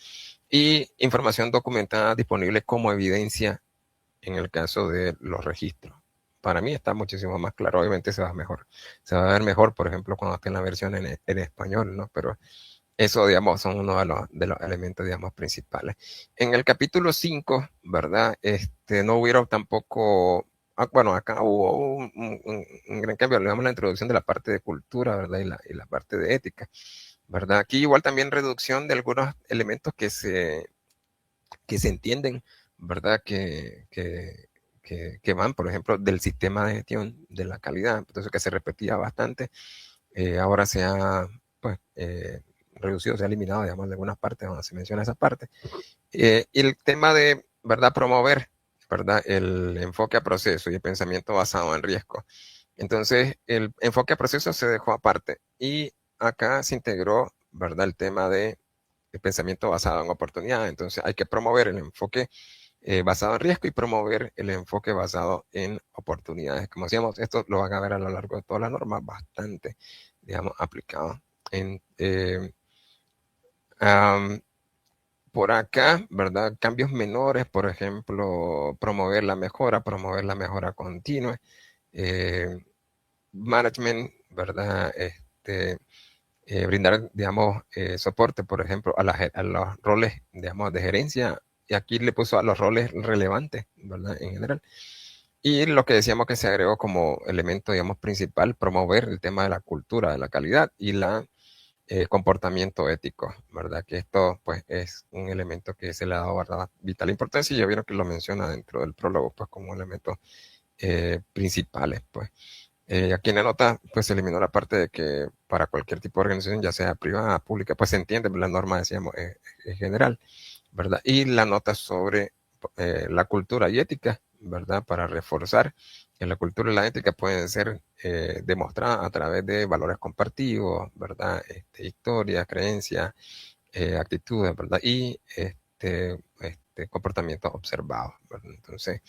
y información documentada disponible como evidencia en el caso de los registros. Para mí está muchísimo más claro, obviamente se va a ver mejor, por ejemplo, cuando esté en la versión en español, ¿no? Pero eso, digamos, son uno de los elementos, digamos, principales. En el capítulo 5, ¿verdad? No hubieron tampoco, bueno, acá hubo un gran cambio, digamos, la introducción de la parte de cultura, ¿verdad? Y la parte de ética, ¿verdad? Aquí igual también reducción de algunos elementos que se entienden, ¿verdad? Que van, por ejemplo, del sistema de gestión de la calidad, entonces que se repetía bastante. Ahora se ha, pues, reducido, se ha eliminado, digamos, de algunas partes donde se menciona esa parte. Y el tema de, ¿verdad?, promover, ¿verdad?, el enfoque a proceso y el pensamiento basado en riesgo. Entonces, el enfoque a proceso se dejó aparte y acá se integró, ¿verdad?, el tema de el pensamiento basado en oportunidad. Entonces, hay que promover el enfoque basado en riesgo y promover el enfoque basado en oportunidades. Como decíamos, esto lo van a ver a lo largo de toda la norma, bastante, digamos, aplicado. Por acá, ¿verdad? Cambios menores, por ejemplo, promover la mejora continua, eh, management, ¿verdad? Brindar, digamos, soporte, por ejemplo, a los roles, digamos, de gerencia, y aquí le puso a los roles relevantes, ¿verdad? En general. Y lo que decíamos que se agregó como elemento, digamos, principal, promover el tema de la cultura, de la calidad y la comportamiento ético, ¿verdad? Que esto, pues, es un elemento que se le ha dado, ¿verdad?, vital importancia, y ya vieron que lo menciona dentro del prólogo, pues, como elementos principales, pues. Aquí en la nota, pues, se eliminó la parte de que para cualquier tipo de organización, ya sea privada, pública, pues se entiende, la norma, decíamos, es general, ¿verdad? Y la nota sobre la cultura y ética, ¿verdad? Para reforzar que la cultura y la ética pueden ser demostradas a través de valores compartidos, ¿verdad? Historias, creencias, actitudes, ¿verdad? Y comportamientos observados, ¿verdad? Entonces,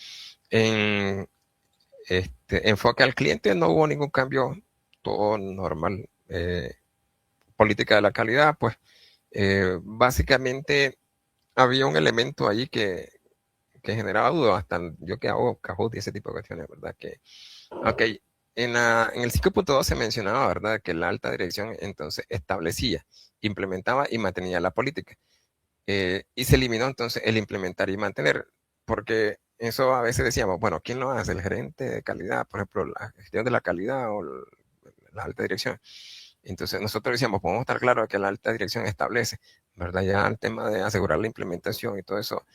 en enfoque al cliente no hubo ningún cambio, todo normal. Política de la calidad, pues básicamente había un elemento ahí que generaba dudas, hasta yo que hago Kahoot y ese tipo de cuestiones, ¿verdad? Ok, en el 5.2 se mencionaba, ¿verdad?, que la alta dirección entonces establecía, implementaba y mantenía la política. Y se eliminó entonces el implementar y mantener, porque eso a veces decíamos, bueno, ¿quién lo hace? El gerente de calidad, por ejemplo, la gestión de la calidad o la alta dirección. Entonces nosotros decíamos, podemos estar claros que la alta dirección establece, ¿verdad? Ya el tema de asegurar la implementación y todo eso.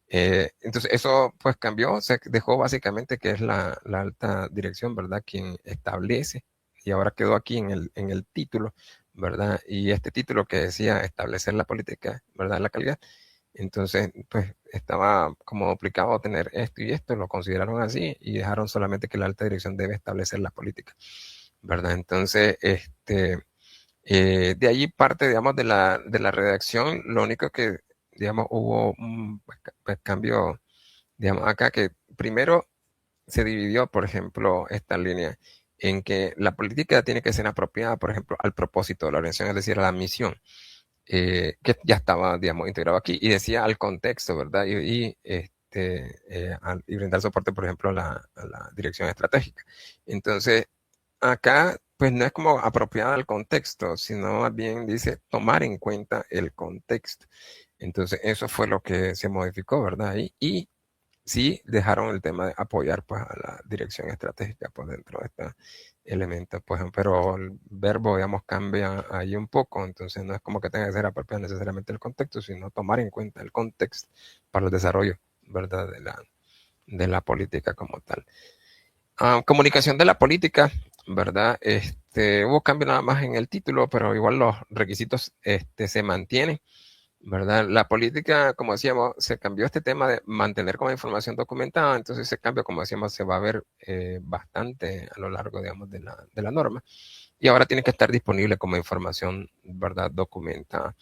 Entonces eso pues cambió, se dejó básicamente que es la alta dirección, ¿verdad?, quien establece, y ahora quedó aquí en el título, ¿verdad? Y este título que decía establecer la política, ¿verdad?, la calidad, Entonces, pues estaba como obligado tener esto y esto, lo consideraron así y dejaron solamente que la alta dirección debe establecer la política, ¿verdad? Entonces, de ahí parte, digamos, de la redacción, lo único que, digamos, hubo un pues, cambio, digamos, acá que primero se dividió, por ejemplo, esta línea en que la política tiene que ser apropiada, por ejemplo, al propósito de la organización, es decir, a la misión, que ya estaba, digamos, integrado aquí, y decía al contexto, ¿verdad? Y brindar soporte, por ejemplo, a la dirección estratégica. Entonces, acá, pues no es como apropiada al contexto, sino más bien dice tomar en cuenta el contexto. Entonces, eso fue lo que se modificó, ¿verdad? Y sí dejaron el tema de apoyar pues a la dirección estratégica por dentro de este elemento, pues, pero el verbo, digamos, cambia ahí un poco, entonces no es como que tenga que ser apropiado necesariamente el contexto, sino tomar en cuenta el contexto para el desarrollo, ¿verdad? De la política como tal. Comunicación de la política, ¿verdad? Hubo cambio nada más en el título, pero igual los requisitos se mantienen. ¿Verdad? La política, como decíamos, se cambió este tema de mantener como información documentada, entonces ese cambio, como decíamos, se va a ver bastante a lo largo, digamos, de la norma. Y ahora tiene que estar disponible como información, ¿verdad? Documentada.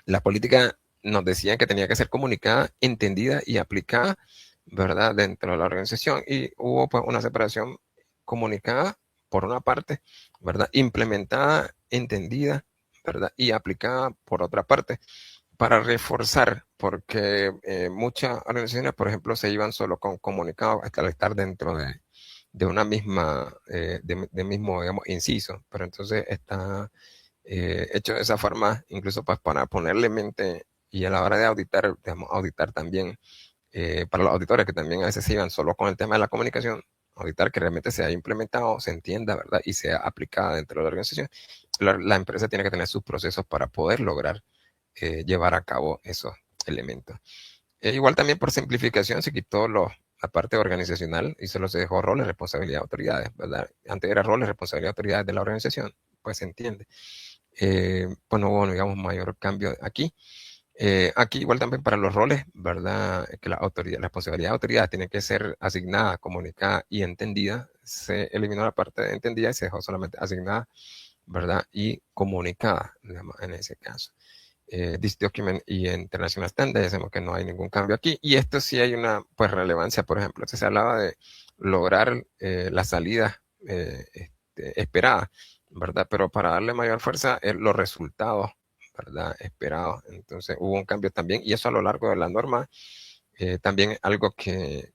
La política nos decían que tenía que ser comunicada, entendida y aplicada, ¿verdad? Dentro de la organización. Y hubo pues una separación comunicada, por una parte, ¿verdad? Implementada, entendida, ¿verdad? Y aplicada por otra parte para reforzar, porque muchas organizaciones, por ejemplo, se iban solo con comunicados hasta al estar dentro de una misma, de mismo, digamos, inciso, pero entonces está hecho de esa forma, incluso pues, para ponerle mente y a la hora de auditar, digamos, auditar también, para los auditores que también a veces se iban solo con el tema de la comunicación, auditar que realmente se haya implementado, se entienda, ¿verdad? Y sea aplicada dentro de la organización. La empresa tiene que tener sus procesos para poder lograr llevar a cabo esos elementos. Igual también por simplificación se quitó la parte organizacional y solo se dejó roles, responsabilidad, autoridades, ¿verdad? Antes era roles, responsabilidad, autoridades de la organización, pues se entiende. Pues no hubo, digamos, mayor cambio aquí. Aquí igual también para los roles, ¿verdad? Que la autoridad, la responsabilidad de autoridad tiene que ser asignada, comunicada y entendida. Se eliminó la parte de entendida y se dejó solamente asignada, ¿verdad? Y comunicada, digamos, en ese caso. This Document y International Standard, decimos que no hay ningún cambio aquí. Y esto sí hay una pues, relevancia, por ejemplo, se hablaba de lograr la salida esperada, ¿verdad? Pero para darle mayor fuerza, los resultados, ¿verdad? Esperados. Entonces hubo un cambio también, y eso a lo largo de la norma, también algo que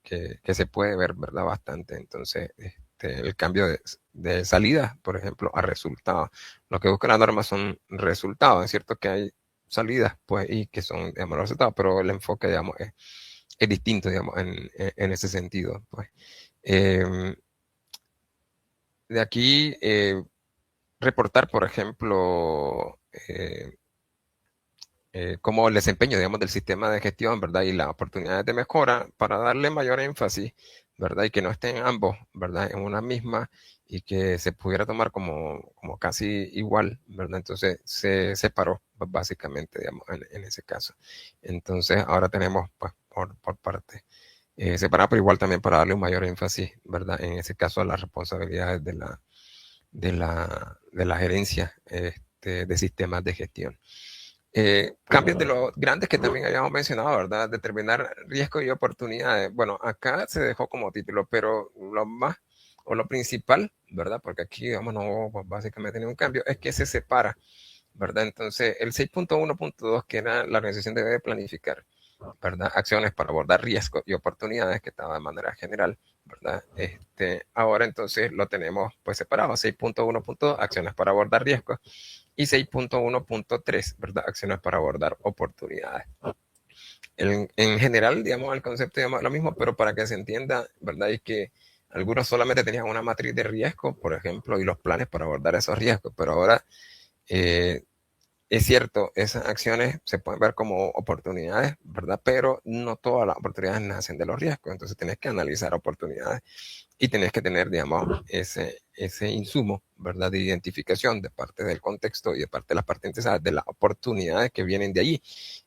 se puede ver, ¿verdad? Bastante. Entonces, el cambio de salida, por ejemplo, a resultados. Lo que busca la norma son resultados. Es cierto que hay salidas, pues, y que son, digamos, los resultados, pero el enfoque, digamos, es distinto, digamos, en ese sentido, pues. De aquí, reportar, por ejemplo, como el desempeño, digamos, del sistema de gestión, ¿verdad? Y las oportunidades de mejora para darle mayor énfasis, ¿verdad? Y que no estén ambos, ¿verdad? En una misma y que se pudiera tomar como casi igual, ¿verdad? Entonces se separó, pues, básicamente, digamos, en ese caso. Entonces ahora tenemos, pues, por parte separada, pero igual también para darle un mayor énfasis, ¿verdad? En ese caso a las responsabilidades de la gerencia de sistemas de gestión. Cambios de los grandes que también habíamos mencionado, ¿verdad? Determinar riesgos y oportunidades. Bueno, acá se dejó como título, pero lo más o lo principal, ¿verdad? Porque aquí, vamos, no, pues básicamente tiene un cambio, es que se separa, ¿verdad? Entonces, el 6.1.2, que era la organización debe planificar, ¿verdad? Acciones para abordar riesgos y oportunidades, que estaba de manera general, ¿verdad? Ahora entonces lo tenemos pues separado, 6.1.2, acciones para abordar riesgos, y 6.1.3, ¿verdad? Acciones para abordar oportunidades. En general, digamos, el concepto es lo mismo, pero para que se entienda, ¿verdad? Es que algunos solamente tenían una matriz de riesgo, por ejemplo, y los planes para abordar esos riesgos, pero ahora eh, es cierto, esas acciones se pueden ver como oportunidades, ¿verdad? Pero no todas las oportunidades nacen de los riesgos, entonces tienes que analizar oportunidades y tenés que tener, digamos, ese insumo, ¿verdad? De identificación de parte del contexto y de parte de las partes interesadas, de las oportunidades que vienen de allí.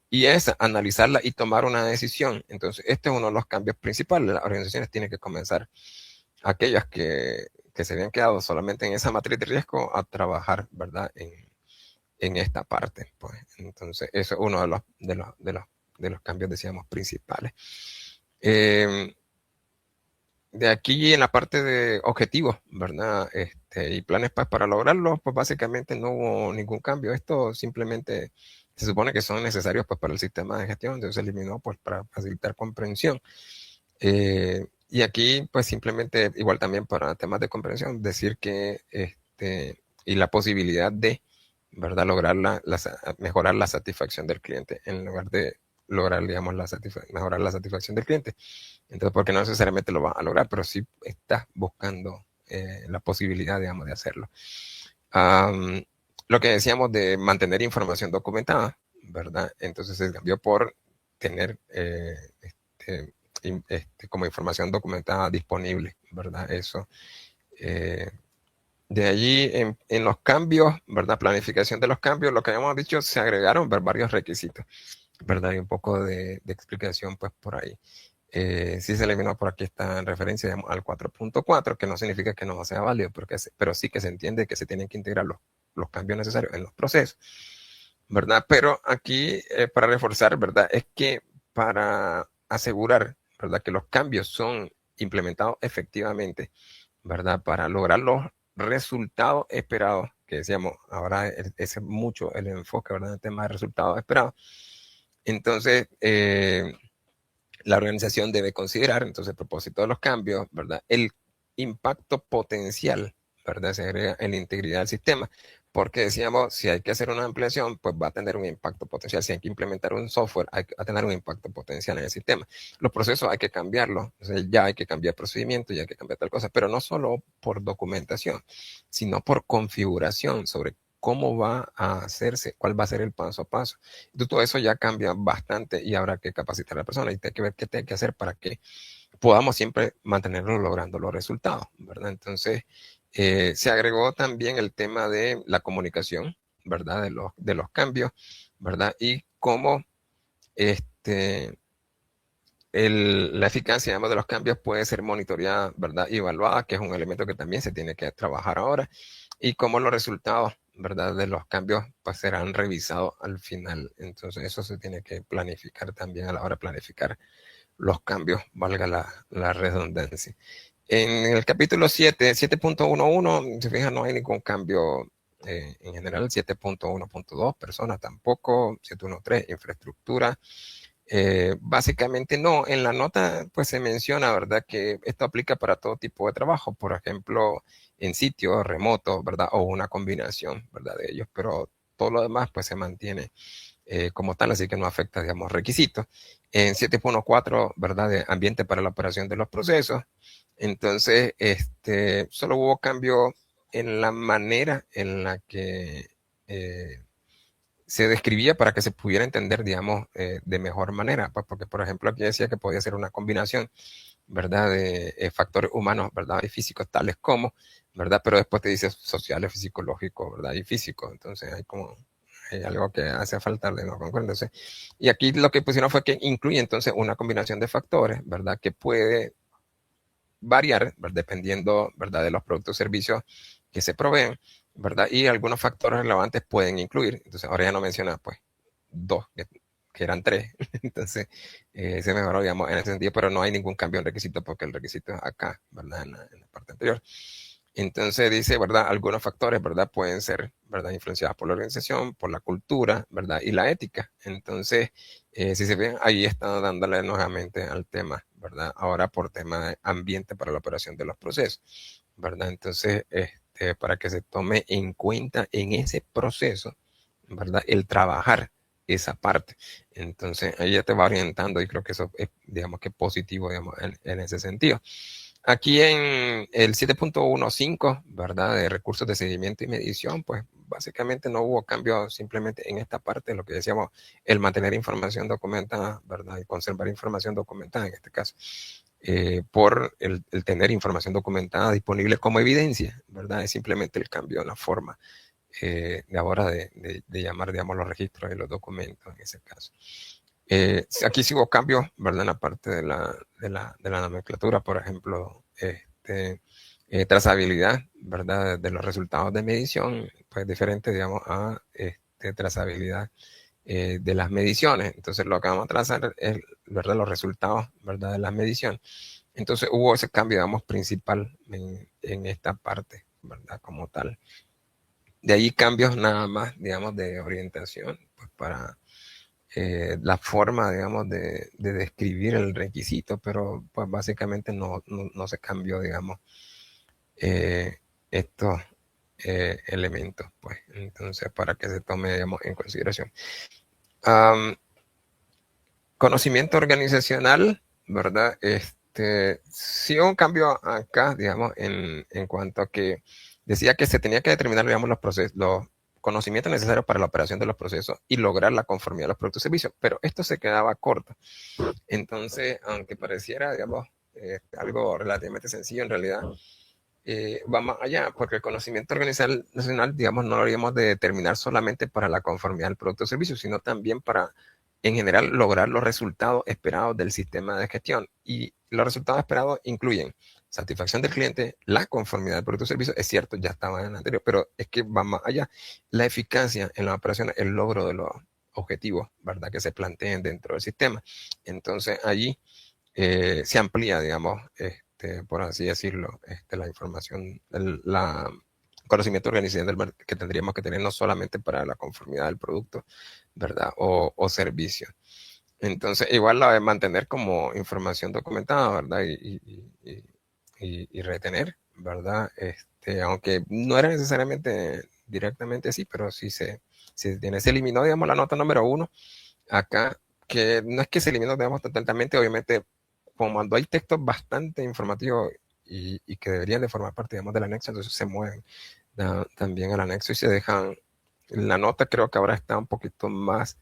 y es analizarla y tomar una decisión. Entonces, este es uno de los cambios principales. Las organizaciones tienen que comenzar, aquellas que se habían quedado solamente en esa matriz de riesgo, a trabajar, ¿verdad? En esta parte. Pues. Entonces, eso es uno de los cambios, decíamos, principales. De aquí en la parte de objetivos, ¿verdad? Y planes para lograrlos, pues básicamente no hubo ningún cambio. Esto simplemente se supone que son necesarios pues, para el sistema de gestión, entonces se eliminó pues, para facilitar comprensión. Y aquí, pues simplemente, igual también para temas de comprensión, decir que y la posibilidad de, ¿verdad?, lograr mejorar la satisfacción del cliente en lugar de lograr, digamos, mejorar la satisfacción del cliente. Entonces, porque no necesariamente lo vas a lograr, pero sí estás buscando la posibilidad, digamos, de hacerlo. Lo que decíamos de mantener información documentada, ¿verdad? Entonces se cambió por tener como información documentada disponible, ¿verdad? Eso. De allí, en los cambios, ¿verdad? Planificación de los cambios, lo que habíamos dicho, se agregaron varios requisitos, ¿verdad? Y un poco de explicación, pues, por ahí. Sí se eliminó por aquí esta referencia, digamos, al 4.4, que no significa que no sea válido, pero sí que se entiende que se tienen que integrar los cambios necesarios en los procesos, ¿verdad? Pero aquí, para reforzar, ¿verdad? Es que para asegurar, ¿verdad?, que los cambios son implementados efectivamente, ¿verdad?, para lograr los resultados esperados, que decíamos, ahora ese es mucho el enfoque, ¿verdad?, en el tema de resultados esperados. Entonces, la organización debe considerar, entonces, a propósito de los cambios, ¿verdad?, el impacto potencial, ¿verdad?, se agrega en la integridad del sistema, porque decíamos, si hay que hacer una ampliación, pues va a tener un impacto potencial. Si hay que implementar un software, hay que tener un impacto potencial en el sistema. Los procesos hay que cambiarlos, o sea, ya hay que cambiar procedimientos, ya hay que cambiar tal cosa, pero no solo por documentación, sino por configuración sobre cómo va a hacerse, cuál va a ser el paso a paso. Entonces, todo eso ya cambia bastante y habrá que capacitar a la persona y hay que ver qué hay que hacer para que podamos siempre mantenerlo logrando los resultados, ¿verdad? Entonces, se agregó también el tema de la comunicación, ¿verdad? De los cambios, ¿verdad? Y cómo la eficacia, digamos, de los cambios puede ser monitoreada, ¿verdad?, y evaluada, que es un elemento que también se tiene que trabajar ahora, y cómo los resultados, ¿verdad?, de los cambios pues serán revisados al final. Entonces eso se tiene que planificar también a la hora de planificar los cambios, valga la redundancia. En el capítulo 7.11, si fijan, no hay ningún cambio en general. 7.1.2, personas tampoco. 7.1.3, infraestructura. Básicamente no, en la nota pues se menciona, ¿verdad?, que esto aplica para todo tipo de trabajo, por ejemplo, en sitios remotos, ¿verdad?, o una combinación, ¿verdad?, de ellos, pero todo lo demás pues se mantiene como tal, así que no afecta, digamos, requisitos. En 7.4, ¿verdad?, de ambiente para la operación de los procesos. Entonces, solo hubo cambio en la manera en la que se describía para que se pudiera entender, digamos, de mejor manera, pues porque, por ejemplo, aquí decía que podía ser una combinación, ¿verdad?, de factores humanos, ¿verdad?, y físicos tales como, ¿verdad?, pero después te dice sociales, psicológicos, ¿verdad?, y físicos. Entonces hay algo que hace falta de no concordarse. Y aquí lo que pusieron fue que incluye entonces una combinación de factores, ¿verdad?, que puede variar, ¿verdad?, dependiendo, ¿verdad?, de los productos o servicios que se proveen, ¿verdad? Y algunos factores relevantes pueden incluir. Entonces, ahora ya no menciona, pues, dos, que eran tres. Entonces, se mejoró, digamos, en ese sentido, pero no hay ningún cambio en requisito porque el requisito es acá, ¿verdad?, en la parte anterior. Entonces dice, ¿verdad?, algunos factores, ¿verdad?, pueden ser, ¿verdad?, influenciados por la organización, por la cultura, ¿verdad?, y la ética. Entonces, si se ven, ahí está dándole nuevamente al tema, ¿verdad?, ahora por tema de ambiente para la operación de los procesos, ¿verdad? Entonces, para que se tome en cuenta en ese proceso, ¿verdad?, el trabajar esa parte. Entonces, ahí ya te va orientando y creo que eso es, digamos, que positivo, digamos, en ese sentido. Aquí en el 7.15, ¿verdad?, de recursos de seguimiento y medición, pues básicamente no hubo cambio simplemente en esta parte, lo que decíamos, el mantener información documentada, ¿verdad?, y conservar información documentada en este caso, por el tener información documentada disponible como evidencia, ¿verdad? Es simplemente el cambio en la forma de ahora de llamar, digamos, los registros y los documentos en ese caso. Aquí sí hubo cambios, ¿verdad? En la parte de la nomenclatura, por ejemplo, trazabilidad, ¿verdad? De los resultados de medición, pues diferente, digamos, a trazabilidad de las mediciones. Entonces, lo que vamos a trazar es, ¿verdad? Los resultados, ¿verdad? De las mediciones. Entonces, hubo ese cambio, digamos, principal en esta parte, ¿verdad? Como tal. De ahí cambios nada más, digamos, de orientación, pues para la forma, digamos, de describir el requisito, pero pues básicamente no se cambió, digamos, estos elementos, pues. Entonces, para que se tome, digamos, en consideración. Conocimiento organizacional, ¿verdad? Sí hubo un cambio acá, digamos, en cuanto a que decía que se tenía que determinar, digamos, los conocimientos necesarios para la operación de los procesos y lograr la conformidad de los productos y servicios, pero esto se quedaba corto. Entonces, aunque pareciera, digamos, algo relativamente sencillo, en realidad va más allá, porque el conocimiento organizacional, digamos, no lo haríamos de determinar solamente para la conformidad del producto o servicio, sino también para, en general, lograr los resultados esperados del sistema de gestión. Y los resultados esperados incluyen satisfacción del cliente, la conformidad del producto o servicio, es cierto, ya estaba en el anterior, pero es que va más allá. La eficacia en la operación, el logro de los objetivos, ¿verdad?, que se planteen dentro del sistema. Entonces, allí se amplía, digamos, por así decirlo, la información, conocimiento organizacional que tendríamos que tener no solamente para la conformidad del producto, ¿verdad? O servicio. Entonces, igual la de mantener como información documentada, ¿verdad? Y retener, ¿verdad? Aunque no era necesariamente directamente así, pero sí se tiene. Se eliminó, digamos, la nota número 1 acá, que no es que se eliminó, digamos, totalmente, obviamente, cuando hay textos bastante informativos y que deberían de formar parte, digamos, del anexo, entonces se mueven también al anexo y se dejan, la nota creo que ahora está un poquito más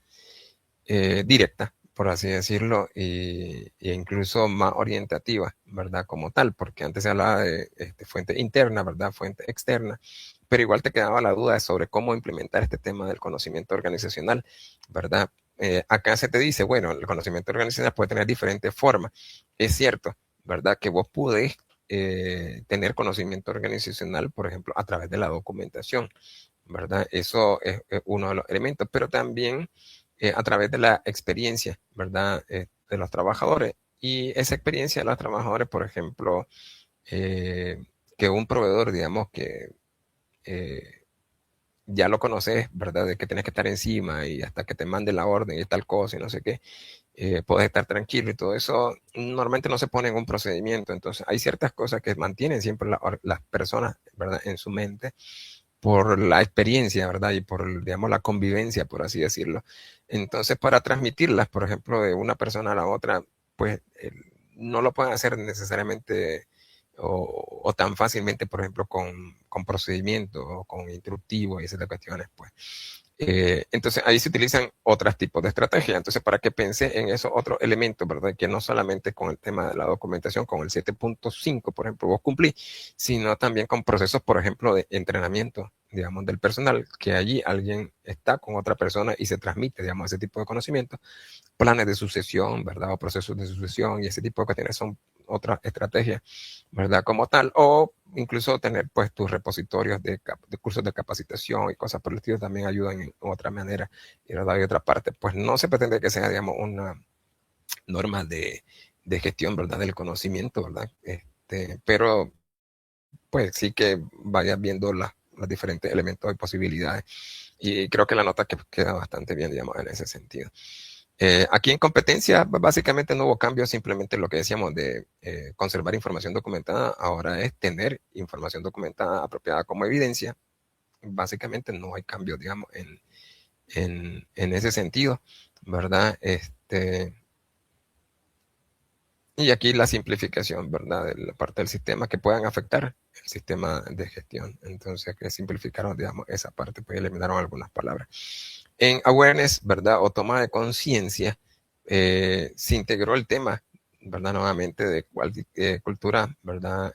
directa, por así decirlo, e incluso más orientativa, ¿verdad? Como tal, porque antes se hablaba de fuente interna, ¿verdad? Fuente externa, pero igual te quedaba la duda sobre cómo implementar este tema del conocimiento organizacional, ¿verdad? Acá se te dice, bueno, el conocimiento organizacional puede tener diferentes formas. Es cierto, ¿verdad? Que vos podés tener conocimiento organizacional, por ejemplo, a través de la documentación, ¿verdad? Eso es uno de los elementos, pero también a través de la experiencia, ¿verdad? De los trabajadores. Y esa experiencia de los trabajadores, por ejemplo, que un proveedor, digamos, que ya lo conoces, ¿verdad? De que tienes que estar encima y hasta que te mande la orden y tal cosa y no sé qué, puedes estar tranquilo y todo eso, normalmente no se pone en un procedimiento. Entonces, hay ciertas cosas que mantienen siempre las personas, ¿verdad? En su mente por la experiencia, ¿verdad? Y por, digamos, la convivencia, por así decirlo. Entonces, para transmitirlas, por ejemplo, de una persona a la otra, pues no lo pueden hacer necesariamente o tan fácilmente, por ejemplo, con procedimientos o con instructivos y esas cuestiones, pues. Entonces ahí se utilizan otros tipos de estrategias. Entonces, para que pensé en esos otros elementos, ¿verdad? Que no solamente con el tema de la documentación, con el 7.5, por ejemplo, vos cumplís, sino también con procesos, por ejemplo, de entrenamiento, digamos, del personal, que allí alguien está con otra persona y se transmite, digamos, ese tipo de conocimiento, planes de sucesión, ¿verdad? O procesos de sucesión y ese tipo de cuestiones son otras estrategias, ¿verdad? Como tal, o incluso tener pues tus repositorios de cursos de capacitación y cosas por el estilo también ayudan en otra manera, y ¿verdad? Y otra parte, pues no se pretende que sea, digamos, una norma de gestión, ¿verdad? Del conocimiento, ¿verdad? Pero pues sí que vayas viendo los diferentes elementos y posibilidades. Y creo que la nota que queda bastante bien, digamos, en ese sentido. Aquí en competencia, básicamente no hubo cambios, simplemente lo que decíamos de conservar información documentada, ahora es tener información documentada apropiada como evidencia. Básicamente no hay cambios, digamos, en ese sentido, ¿verdad? Y aquí la simplificación, ¿verdad? De la parte del sistema que puedan afectar el sistema de gestión. Entonces, que simplificaron, digamos, esa parte, pues eliminaron algunas palabras. En awareness, ¿verdad? O toma de conciencia, se integró el tema, ¿verdad? Nuevamente de cultura, ¿verdad?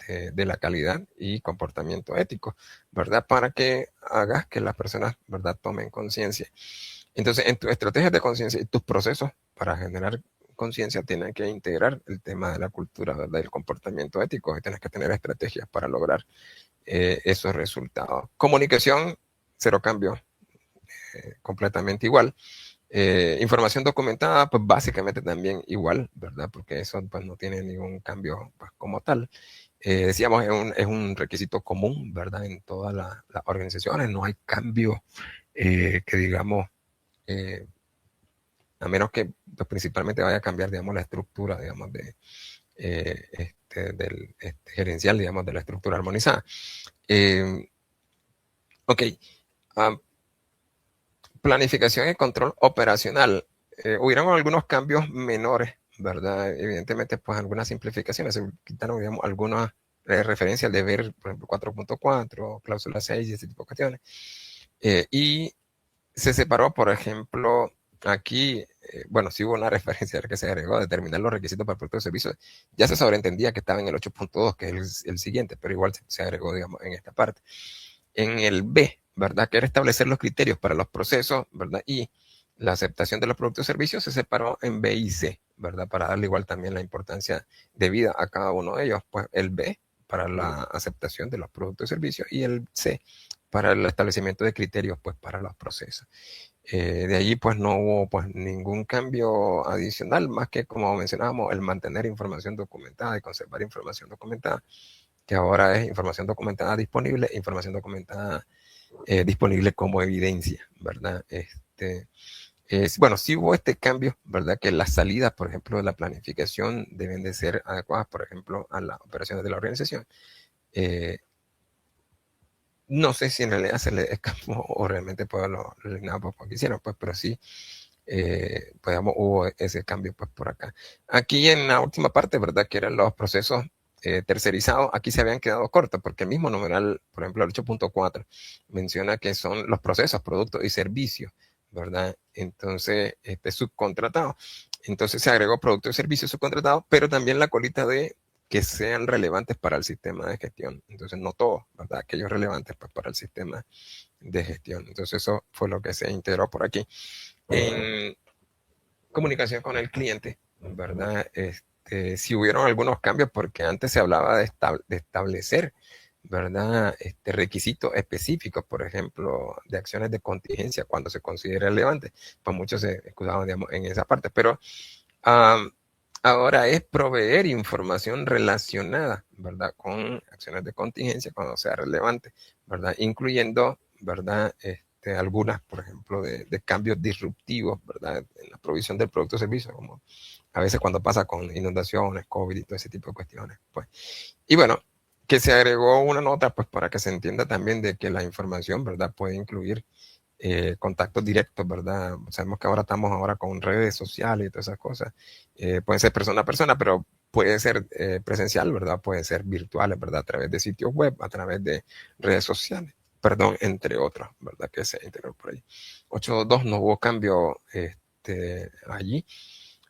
de la calidad y comportamiento ético, ¿verdad? Para que hagas que las personas, ¿verdad?, tomen conciencia. Entonces, en tus estrategias de conciencia y tus procesos para generar conciencia tienen que integrar el tema de la cultura, ¿verdad?, del comportamiento ético, y tienes que tener estrategias para lograr esos resultados. Comunicación, cero cambio, completamente igual. Información documentada, pues básicamente también igual, ¿verdad? Porque eso pues no tiene ningún cambio pues, como tal. Decíamos, es un requisito común, ¿verdad? En todas las organizaciones, no hay cambio que digamos, a menos que pues, principalmente vaya a cambiar, digamos, la estructura, digamos, del gerencial, digamos, de la estructura armonizada. Ok, um, planificación y control operacional. Hubieron algunos cambios menores, ¿verdad? Evidentemente, pues algunas simplificaciones. Se quitaron, digamos, algunas referencias al deber, por ejemplo, 4.4, cláusula 6 y ese tipo de cuestiones. Y se separó, por ejemplo, aquí, bueno, sí hubo una referencia que se agregó, determinar los requisitos para el producto de servicio. Ya se sobreentendía que estaba en el 8.2, que es el siguiente, pero igual se agregó, digamos, en esta parte. En el B, ¿verdad?, que era establecer los criterios para los procesos, ¿verdad? Y la aceptación de los productos y servicios se separó en B y C, ¿verdad? Para darle igual también la importancia debida a cada uno de ellos. Pues el B para la aceptación de los productos y servicios y el C para el establecimiento de criterios, pues para los procesos. De allí pues no hubo pues ningún cambio adicional, más que como mencionábamos, el mantener información documentada y conservar información documentada, que ahora es información documentada disponible, información documentada disponible como evidencia, ¿verdad? Bueno, sí hubo este cambio, ¿verdad? Que las salidas, por ejemplo, de la planificación deben de ser adecuadas, por ejemplo, a las operaciones de la organización. No sé si en realidad se le escapó o realmente pues lo eliminaron porque hicieron, pues, pero sí, pues hubo ese cambio pues por acá. Aquí en la última parte, ¿verdad? Que eran los procesos tercerizados, aquí se habían quedado cortos porque el mismo numeral, por ejemplo, el 8.4 menciona que son los procesos, productos y servicios, ¿verdad? Entonces, subcontratado. Entonces se agregó productos y servicios subcontratados, pero también la colita de que sean relevantes para el sistema de gestión. Entonces, no todos, ¿verdad? Aquellos relevantes pues, para el sistema de gestión. Entonces, eso fue lo que se integró por aquí. En comunicación con el cliente, ¿verdad? Si hubieron algunos cambios, porque antes se hablaba de establecer, ¿verdad? Requisitos específicos, por ejemplo, de acciones de contingencia cuando se considere relevante. Pues muchos se escudaban, digamos, en esa parte, pero ahora es proveer información relacionada, ¿verdad?, con acciones de contingencia cuando sea relevante, ¿verdad?, incluyendo, ¿verdad?, algunas, por ejemplo, de cambios disruptivos, ¿verdad?, en la provisión del producto o servicio, como a veces cuando pasa con inundaciones, COVID y todo ese tipo de cuestiones, pues. Y bueno, que se agregó una nota, pues, para que se entienda también de que la información, ¿verdad?, puede incluir contactos directos, ¿verdad? Sabemos que ahora estamos con redes sociales y todas esas cosas. Puede ser persona a persona, pero puede ser presencial, ¿verdad? Puede ser virtual, ¿verdad? A través de sitios web, a través de redes sociales, perdón, entre otros, ¿verdad? Que se integró por ahí. 8.2 no hubo cambio allí,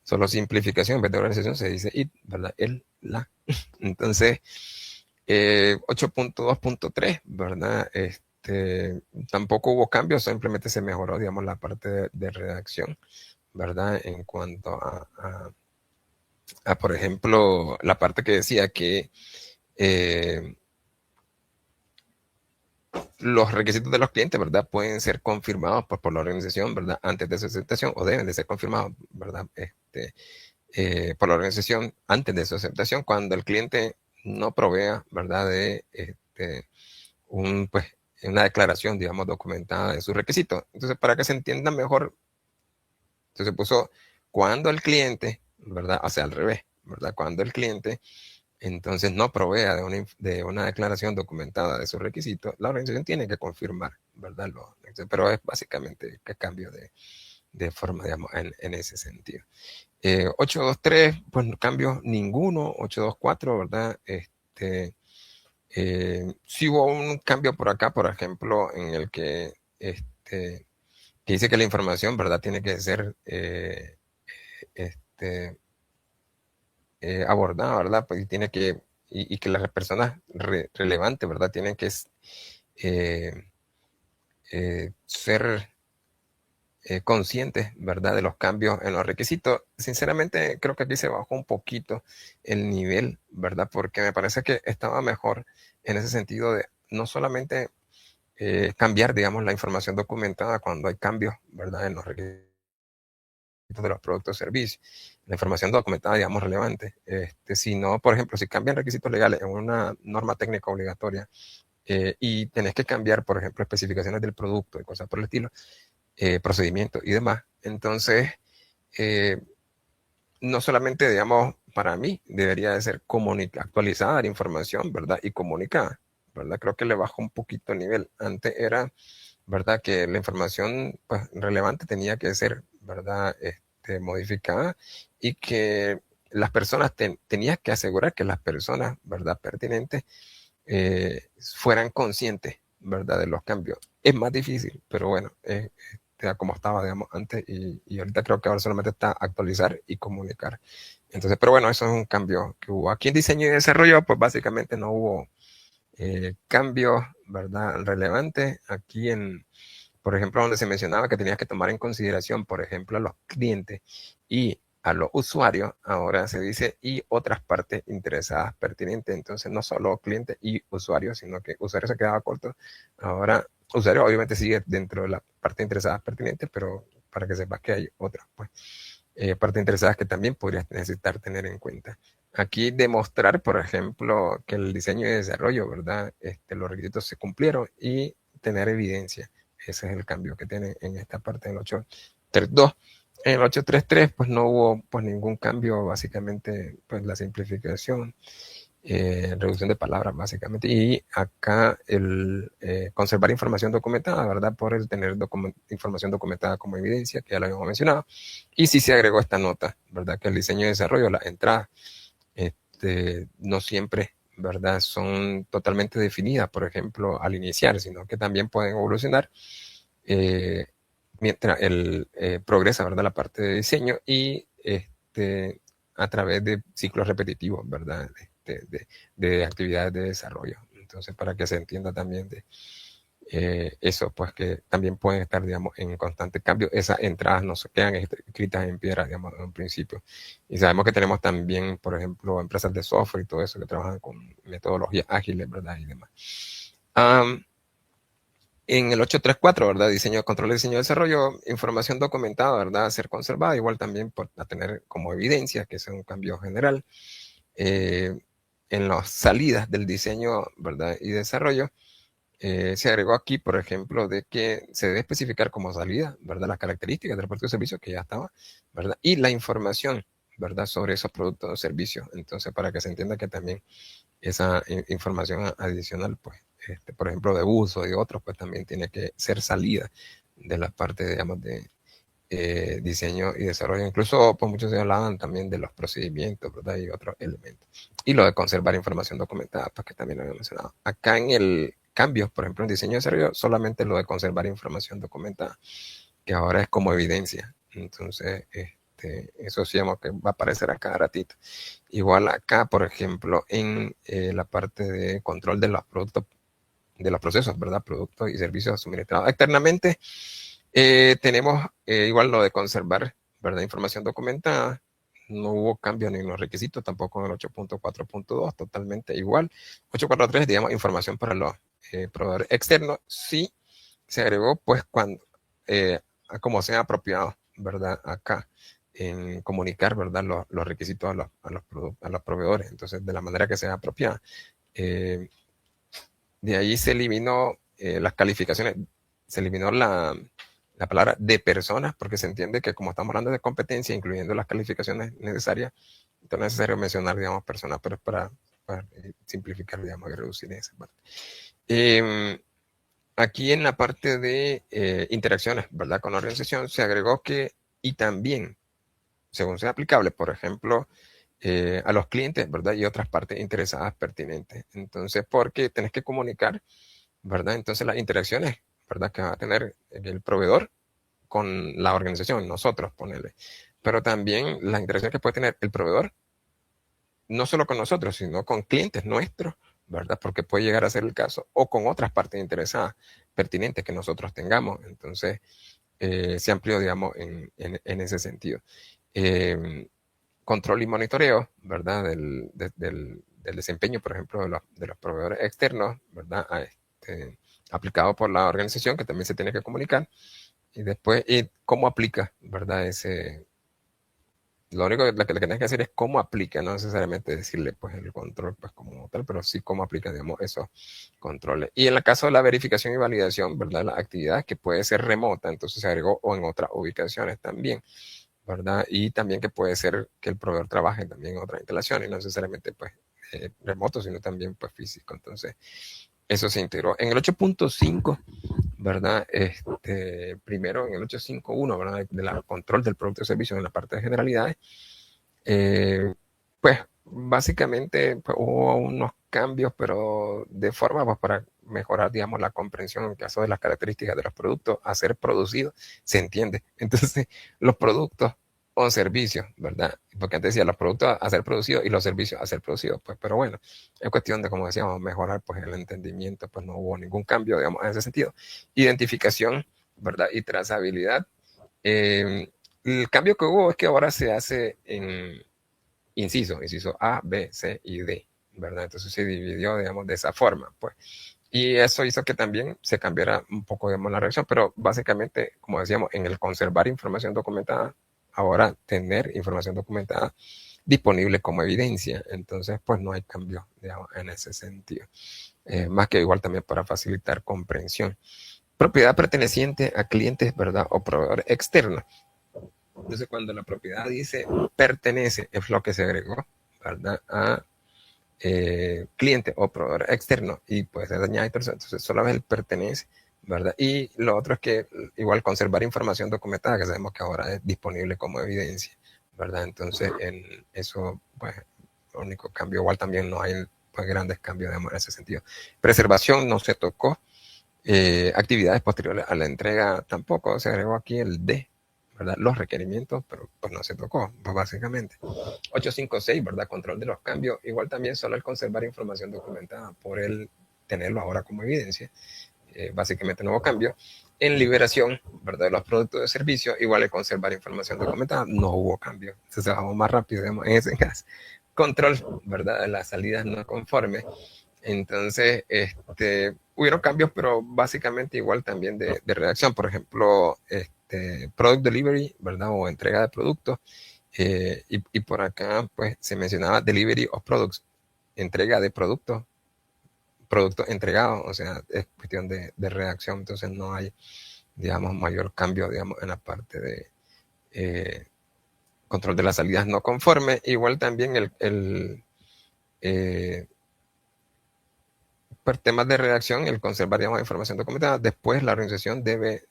solo simplificación, en vez de organización se dice it, ¿verdad? El, la. Entonces, 8.2.3, ¿verdad? Tampoco hubo cambios, simplemente se mejoró, digamos, la parte de redacción, ¿verdad? En cuanto por ejemplo, la parte que decía que los requisitos de los clientes, ¿verdad? Pueden ser confirmados por la organización, ¿verdad? Antes de su aceptación, o deben de ser confirmados, ¿verdad? Por la organización antes de su aceptación, cuando el cliente no provea, ¿verdad? De pues, una declaración, digamos, documentada de sus requisitos. Entonces, para que se entienda mejor, entonces puso cuando el cliente, ¿verdad? O sea, al revés, ¿verdad? Cuando el cliente entonces no provea de una declaración documentada de sus requisitos, la organización tiene que confirmar, ¿verdad? Pero es básicamente que cambio de forma, digamos, en ese sentido. 8.2.3, pues no cambio ninguno. 8.2.4, ¿verdad? Sí hubo un cambio por acá, por ejemplo, en el que dice que la información, ¿verdad?, tiene que ser abordada, ¿verdad? Pues tiene que y que las personas relevantes, ¿verdad? Tienen que eh, ser conscientes, ¿verdad? De los cambios en los requisitos. Sinceramente, creo que aquí se bajó un poquito el nivel, ¿verdad? Porque me parece que estaba mejor en ese sentido de no solamente cambiar, digamos, la información documentada cuando hay cambios, ¿verdad? En los requisitos de los productos o servicios, la información documentada, digamos, relevante, sino, por ejemplo, si cambian requisitos legales en una norma técnica obligatoria y tenés que cambiar, por ejemplo, especificaciones del producto y cosas por el estilo, procedimientos y demás, entonces, eh, no solamente, digamos, para mí debería de ser actualizada la información, ¿verdad? Y comunicada, ¿verdad? Creo que le bajó un poquito el nivel. Antes era, ¿verdad? Que la información pues, relevante tenía que ser, ¿verdad? Modificada y que las personas, tenías que asegurar que las personas, ¿verdad? Pertinentes fueran conscientes, ¿verdad? De los cambios. Es más difícil, pero bueno, como estaba, digamos, antes y ahorita creo que ahora solamente está actualizar y comunicar. Entonces, pero bueno, eso es un cambio que hubo. Aquí en diseño y desarrollo, pues básicamente no hubo cambios, ¿verdad? Relevantes. Aquí por ejemplo, donde se mencionaba que tenías que tomar en consideración, por ejemplo, a los clientes y a los usuarios, ahora se dice y otras partes interesadas pertinentes. Entonces, no solo clientes y usuarios, sino que usuarios se quedaba corto. Ahora, usuarios obviamente sigue dentro de la parte interesadas pertinentes, pero para que sepas que hay otras, pues, partes interesadas que también podrías necesitar tener en cuenta. Aquí demostrar, por ejemplo, que el diseño y desarrollo, ¿verdad? Los requisitos se cumplieron y tener evidencia. Ese es el cambio que tiene en esta parte del 8.3.2. En el 8.3.3 pues no hubo pues ningún cambio, básicamente pues la simplificación, reducción de palabras básicamente, y acá el conservar información documentada, ¿verdad? Por el tener información documentada como evidencia, que ya lo habíamos mencionado, y sí se agregó esta nota, ¿verdad? Que el diseño y desarrollo, las entradas, no siempre, ¿verdad? Son totalmente definidas, por ejemplo, al iniciar, sino que también pueden evolucionar eh, mientras el progresa, ¿verdad? La parte de diseño y a través de ciclos repetitivos, ¿verdad? De actividades de desarrollo. Entonces, para que se entienda también de eso, pues que también pueden estar, digamos, en constante cambio. Esas entradas no se quedan escritas en piedra, digamos, en un principio. Y sabemos que tenemos también, por ejemplo, empresas de software y todo eso que trabajan con metodologías ágiles, ¿verdad? Y demás. En el 8.3.4, ¿verdad? Diseño, control de diseño y desarrollo, información documentada, ¿verdad? Ser conservada, igual también a tener como evidencia, que es un cambio general. En las salidas del diseño, ¿verdad? Y desarrollo, se agregó aquí, por ejemplo, de que se debe especificar como salida, ¿verdad? Las características del producto o servicio que ya estaba, ¿verdad? Y la información, ¿verdad? Sobre esos productos o servicios. Entonces, para que se entienda que también esa información adicional, pues, por ejemplo, de uso y otros, pues también tiene que ser salida de la parte, digamos, de diseño y desarrollo. Incluso, pues muchos se hablaban también de los procedimientos, ¿verdad? Y otros elementos. Y lo de conservar información documentada, pues que también lo había mencionado. Acá en el cambio, por ejemplo, en diseño y desarrollo, solamente lo de conservar información documentada, que ahora es como evidencia. Entonces, eso sí, que va a aparecer a cada ratito. Igual acá, por ejemplo, en la parte de control de los productos, de los procesos, ¿verdad? Productos y servicios suministrados externamente, tenemos igual lo de conservar, ¿verdad? Información documentada. No hubo cambio ni en los requisitos, tampoco en el 8.4.2, totalmente igual. 8.4.3, digamos, información para los proveedores externos, sí se agregó, pues, cuando, como sea apropiado, ¿verdad? Acá, en comunicar, ¿verdad? Los requisitos a los proveedores, entonces, de la manera que sea apropiada. De ahí se eliminó las calificaciones, se eliminó la palabra de personas, porque se entiende que como estamos hablando de competencia, incluyendo las calificaciones necesarias, entonces no es necesario mencionar, digamos, personas, pero es para simplificar, digamos, y reducir esa parte. Aquí en la parte de interacciones, ¿verdad? Con la organización se agregó que, y también, según sea aplicable, por ejemplo, a los clientes, ¿verdad? Y otras partes interesadas pertinentes. Entonces, porque tenés que comunicar, ¿verdad? Entonces, las interacciones, ¿verdad? Que va a tener el proveedor con la organización, nosotros, ponerle. Pero también las interacciones que puede tener el proveedor no solo con nosotros, sino con clientes nuestros, ¿verdad? Porque puede llegar a ser el caso, o con otras partes interesadas pertinentes que nosotros tengamos. Entonces, se amplió, digamos, en ese sentido. Control y monitoreo, ¿verdad? Del desempeño, por ejemplo, de los proveedores externos, ¿verdad? Aplicado por la organización, que también se tiene que comunicar. Y después, y cómo aplica, ¿verdad? Lo único que tenés que hacer es cómo aplica, no necesariamente decirle pues el control pues como tal, pero sí cómo aplica, digamos, esos controles. Y en el caso de la verificación y validación, ¿verdad? La actividad que puede ser remota, entonces se agregó o en otras ubicaciones también, ¿verdad? Y también que puede ser que el proveedor trabaje también en otras instalaciones, no necesariamente pues remoto, sino también pues físico. Entonces, eso se integró. En el 8.5, ¿verdad? Primero en el 8.5.1, ¿verdad? De la control del producto y servicio en la parte de generalidades, pues básicamente pues, hubo unos cambios, pero de forma pues, para mejorar, digamos, la comprensión en caso de las características de los productos a ser producidos, se entiende. Entonces, los productos o servicios, ¿verdad? Porque antes decía los productos a ser producidos y los servicios a ser producidos, pues, pero bueno, es cuestión de, como decíamos, mejorar pues el entendimiento, pues no hubo ningún cambio, digamos, en ese sentido. Identificación, ¿verdad? Y trazabilidad. El cambio que hubo es que ahora se hace en inciso A, B, C y D, ¿verdad? Entonces se dividió, digamos, de esa forma, pues. Y eso hizo que también se cambiara un poco, digamos, la reacción, pero básicamente, como decíamos, en el conservar información documentada, ahora tener información documentada disponible como evidencia. Entonces, pues no hay cambio, digamos, en ese sentido. Más que igual también para facilitar comprensión. Propiedad perteneciente a clientes, ¿verdad? O proveedores externos. Entonces, cuando la propiedad dice pertenece, es lo que se agregó, ¿verdad? A cliente o proveedor externo y puede ser dañada y tercero. Entonces, solamente el pertenece, ¿verdad? Y lo otro es que igual conservar información documentada, que sabemos que ahora es disponible como evidencia, ¿verdad? Entonces, en eso, pues, el único cambio, igual también no hay pues, grandes cambios de en ese sentido. Preservación no se tocó. Actividades posteriores a la entrega tampoco se agregó aquí el D, ¿verdad? Los requerimientos, pero pues no se tocó, pues básicamente. 856, ¿verdad? Control de los cambios. Igual también solo el conservar información documentada por el tenerlo ahora como evidencia. Básicamente no hubo cambio. En liberación, ¿verdad? De los productos de servicio, igual el conservar información documentada, no hubo cambio. Entonces vamos más rápido, digamos, en ese caso. Control, ¿verdad? De las salidas no conformes. Entonces, hubieron cambios, pero básicamente igual también de redacción. Por ejemplo, product delivery, ¿verdad? O entrega de productos. Y por acá, pues, se mencionaba delivery of products, entrega de productos entregados, o sea, es cuestión de redacción, entonces no hay, digamos, mayor cambio, digamos, en la parte de control de las salidas no conformes. Igual también por temas de redacción, el conservar, digamos, información documentada. Después la organización debe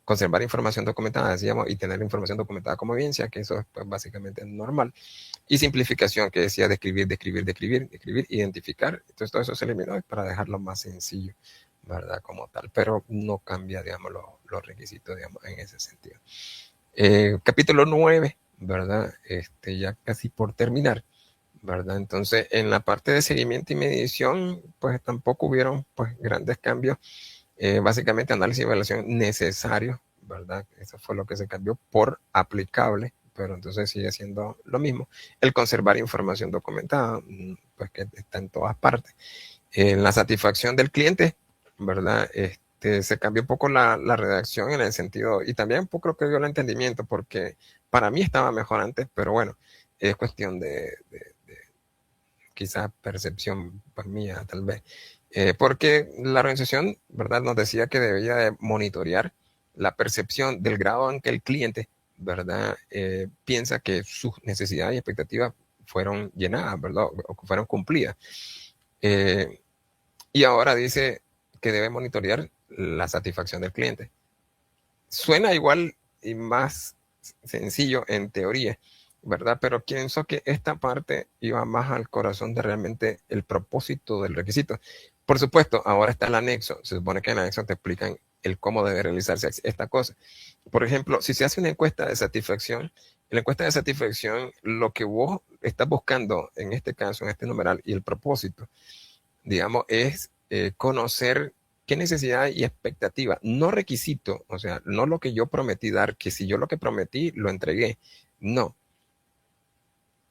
conservar información documentada, decíamos, y tener información documentada como evidencia, que eso es pues, básicamente normal. Y simplificación, que decía describir, identificar. Entonces todo eso se eliminó para dejarlo más sencillo, ¿verdad? Como tal, pero no cambia, digamos, los requisitos, digamos, en ese sentido. Capítulo 9, ¿verdad? Ya casi por terminar. ¿Verdad? Entonces, en la parte de seguimiento y medición, pues tampoco hubieron pues, grandes cambios. Básicamente, análisis y evaluación necesario, ¿verdad? Eso fue lo que se cambió por aplicable, pero entonces sigue siendo lo mismo. El conservar información documentada, pues que está en todas partes. En la satisfacción del cliente, ¿verdad? Se cambió un poco la redacción en el sentido, y también un poco creo que dio el entendimiento, porque para mí estaba mejor antes, pero bueno, es cuestión de quizás percepción pues, mía, tal vez. Porque la organización, ¿verdad? Nos decía que debía de monitorear la percepción del grado en que el cliente, ¿verdad? Piensa que sus necesidades y expectativas fueron llenadas, ¿verdad? O que fueron cumplidas. Y ahora dice que debe monitorear la satisfacción del cliente. Suena igual y más sencillo en teoría, ¿verdad? Pero pienso que esta parte iba más al corazón de realmente el propósito del requisito. Por supuesto, ahora está el anexo. Se supone que en el anexo te explican el cómo debe realizarse esta cosa. Por ejemplo, si se hace una encuesta de satisfacción, en la encuesta de satisfacción, lo que vos estás buscando, en este caso, en este numeral, y el propósito, digamos, es conocer qué necesidad y expectativa, no requisito, o sea, no lo que yo prometí dar, que si yo lo que prometí lo entregué, no,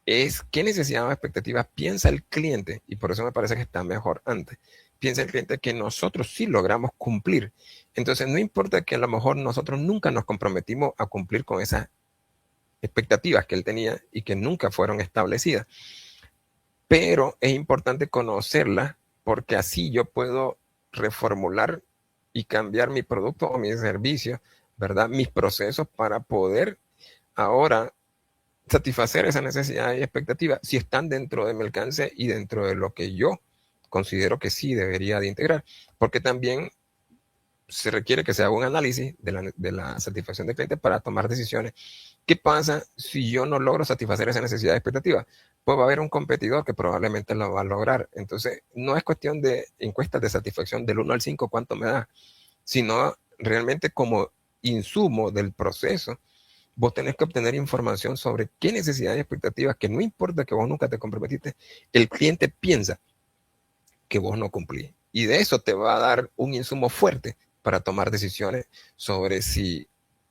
es qué necesidad o expectativa piensa el cliente, y por eso me parece que está mejor antes, piensa el cliente que nosotros sí logramos cumplir. Entonces, no importa que a lo mejor nosotros nunca nos comprometimos a cumplir con esas expectativas que él tenía y que nunca fueron establecidas, pero es importante conocerlas porque así yo puedo reformular y cambiar mi producto o mi servicio, ¿verdad? Mis procesos para poder ahora satisfacer esa necesidad y expectativa si están dentro de mi alcance y dentro de lo que yo considero que sí debería de integrar, porque también se requiere que se haga un análisis de la satisfacción del cliente para tomar decisiones. ¿Qué pasa si yo no logro satisfacer esa necesidad de expectativa? Pues va a haber un competidor que probablemente lo va a lograr. Entonces, no es cuestión de encuestas de satisfacción del 1 al 5, cuánto me da, sino realmente como insumo del proceso, vos tenés que obtener información sobre qué necesidades y expectativas, que no importa que vos nunca te comprometiste, el cliente piensa que vos no cumplís. Y de eso te va a dar un insumo fuerte para tomar decisiones sobre si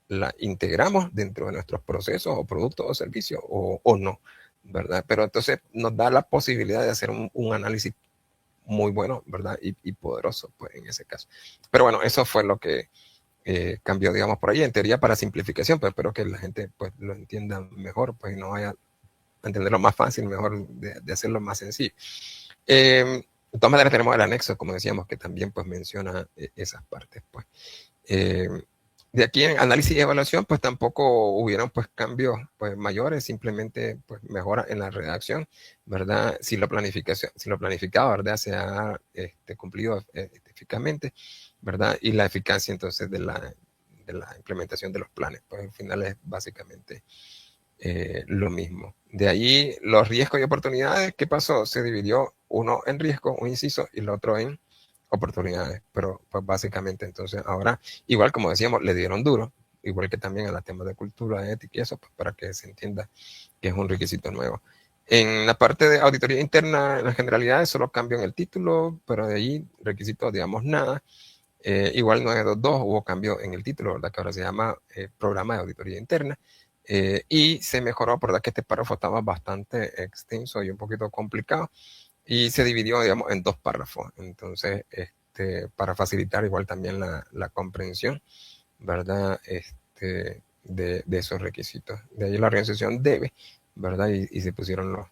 la integramos dentro de nuestros procesos o productos o servicios o no, ¿verdad? Pero entonces nos da la posibilidad de hacer un análisis muy bueno, ¿verdad? Y poderoso, pues, en ese caso. Pero bueno, eso fue lo que cambió, digamos, por ahí, en teoría para simplificación, pero espero que la gente, pues, lo entienda mejor, pues, no vaya a entenderlo más fácil, mejor de hacerlo más sencillo. De todas maneras tenemos el anexo, como decíamos, que también pues menciona esas partes. Pues. De aquí en análisis y evaluación, pues tampoco hubieron pues cambios pues mayores, simplemente pues mejora en la redacción, ¿verdad? Si lo planificado, ¿verdad? Se ha cumplido eficazmente, ¿verdad? Y la eficacia entonces de la implementación de los planes, pues al final es básicamente lo mismo. De ahí los riesgos y oportunidades, ¿qué pasó? Se dividió uno en riesgo, un inciso, y el otro en oportunidades. Pero pues básicamente entonces ahora, igual como decíamos, le dieron duro, igual que también a los temas de cultura, de ética y eso, pues para que se entienda que es un requisito nuevo. En la parte de auditoría interna, en las generalidades, solo cambio en el título, pero de ahí requisitos, digamos, nada. Igual 922 hubo cambio en el título, ¿verdad? Que ahora se llama Programa de Auditoría Interna. Y se mejoró, ¿verdad? Que este párrafo estaba bastante extenso y un poquito complicado. Y se dividió, digamos, en dos párrafos. Entonces, para facilitar igual también la comprensión, ¿verdad? De esos requisitos. De ahí la organización debe, ¿verdad? Y se pusieron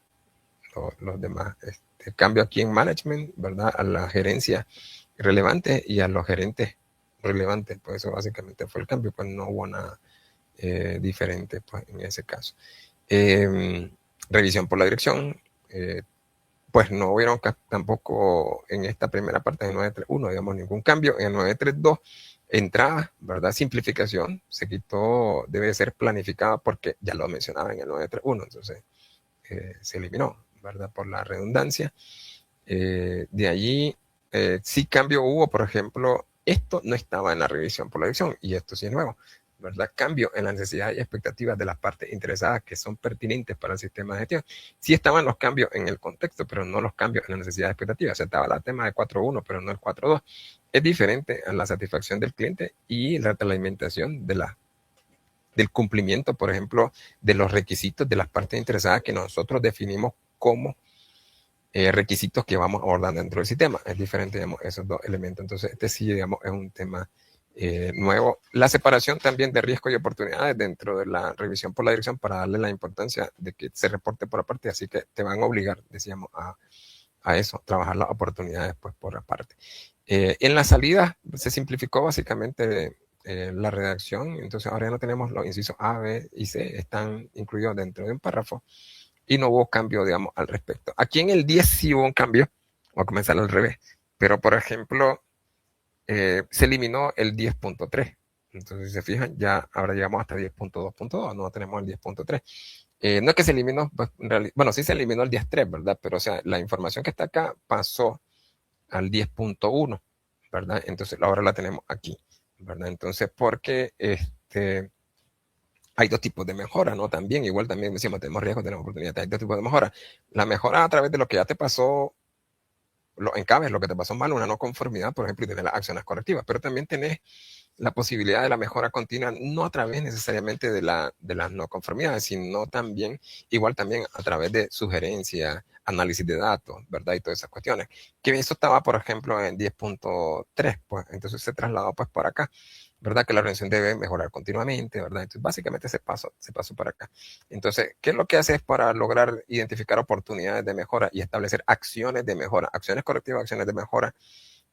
los demás. Cambio aquí en management, ¿verdad? A la gerencia relevante y a los gerentes relevantes. Pues eso básicamente fue el cambio, pues no hubo nada diferente pues, en ese caso. Revisión por la dirección, pues no hubieron tampoco en esta primera parte de 931, digamos, ningún cambio. En el 932, entrada, ¿verdad? Simplificación, se quitó, debe ser planificada porque ya lo mencionaba en el 931, entonces se eliminó, ¿verdad? Por la redundancia. De allí, sí cambio hubo, por ejemplo, esto no estaba en la revisión por la dirección y esto sí es nuevo, ¿verdad? Cambio en las necesidades y expectativas de las partes interesadas que son pertinentes para el sistema de gestión. Sí estaban los cambios en el contexto, pero no los cambios en las necesidades y expectativas. O sea, estaba el tema de 4.1, pero no el 4.2. Es diferente a la satisfacción del cliente y la alimentación del cumplimiento, por ejemplo, de los requisitos de las partes interesadas que nosotros definimos como requisitos que vamos a abordar dentro del sistema. Es diferente, digamos, esos dos elementos. Entonces, sí, digamos, es un tema nuevo. La separación también de riesgos y oportunidades dentro de la revisión por la dirección para darle la importancia de que se reporte por aparte, así que te van a obligar, decíamos, a eso, trabajar las oportunidades pues, por aparte. En la salida se simplificó básicamente la redacción, entonces ahora ya no tenemos los incisos A, B y C, están incluidos dentro de un párrafo y no hubo cambio, digamos, al respecto. Aquí en el 10 sí hubo un cambio, voy a comenzar al revés, pero por ejemplo, se eliminó el 10.3. Entonces, si se fijan, ya ahora llegamos hasta 10.2.2, no tenemos el 10.3. No es que se eliminó, pues, bueno, sí se eliminó el 10.3, ¿verdad? Pero, o sea, la información que está acá pasó al 10.1, ¿verdad? Entonces, ahora la tenemos aquí. ¿verdad? Entonces, porque hay dos tipos de mejora, ¿no? También, igual también decimos, tenemos riesgos, tenemos oportunidades, hay dos tipos de mejora. La mejora a través de lo que ya te pasó, lo encabes, lo que te pasó mal, una no conformidad, por ejemplo, y tener las acciones correctivas, pero también tenés la posibilidad de la mejora continua, no a través necesariamente de las no conformidades, sino también, igual también a través de sugerencias, análisis de datos, ¿verdad? Y todas esas cuestiones. Que eso estaba, por ejemplo, en 10.3, pues entonces se trasladó pues por acá, ¿verdad? Que la organización debe mejorar continuamente, ¿verdad? Entonces, básicamente se pasó para acá. Entonces, ¿qué es lo que hace es para lograr identificar oportunidades de mejora y establecer acciones de mejora, acciones correctivas, acciones de mejora,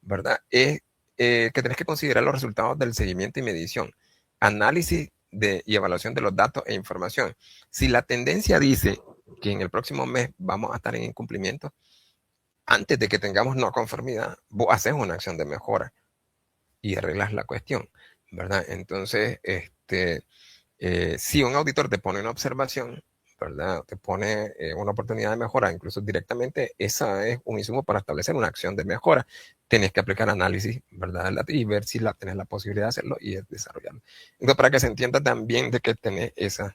¿verdad? Es que tenés que considerar los resultados del seguimiento y medición, análisis y evaluación de los datos e información. Si la tendencia dice que en el próximo mes vamos a estar en incumplimiento, antes de que tengamos no conformidad, vos haces una acción de mejora y arreglas la cuestión, ¿verdad? Entonces, si un auditor te pone una observación, ¿verdad? Te pone una oportunidad de mejora, incluso directamente, esa es un insumo para establecer una acción de mejora. Tienes que aplicar análisis, ¿verdad? Y ver si tenés la posibilidad de hacerlo y desarrollarlo. Entonces, para que se entienda también de que tenés esos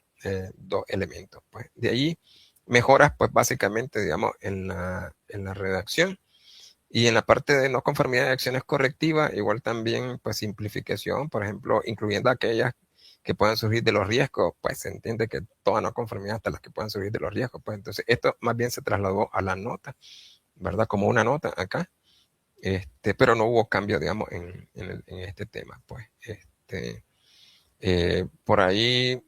dos elementos. Pues de ahí mejoras, pues básicamente, digamos, en la redacción. Y en la parte de no conformidad de acciones correctivas, igual también, pues simplificación, por ejemplo, incluyendo aquellas que puedan surgir de los riesgos, pues se entiende que toda no conformidad hasta las que puedan surgir de los riesgos, pues entonces esto más bien se trasladó a la nota, ¿verdad? Como una nota acá, pero no hubo cambio, digamos, en este tema, pues, por ahí,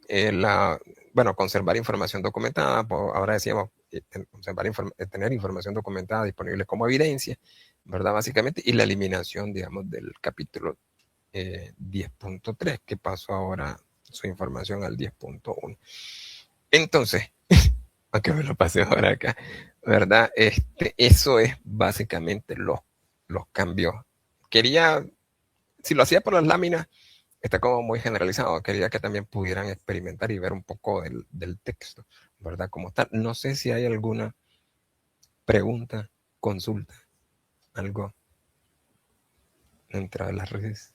bueno, conservar información documentada, pues ahora decíamos, tener información documentada disponible como evidencia, ¿verdad? Básicamente, y la eliminación, digamos, del capítulo 10.3, que pasó ahora su información al 10.1. Entonces, aunque me lo pasé ahora acá, ¿verdad? Eso es básicamente los cambios. Quería, si lo hacía por las láminas, está como muy generalizado. Quería que también pudieran experimentar y ver un poco del texto, ¿verdad? Como tal. No sé si hay alguna pregunta, consulta, algo dentro de las redes.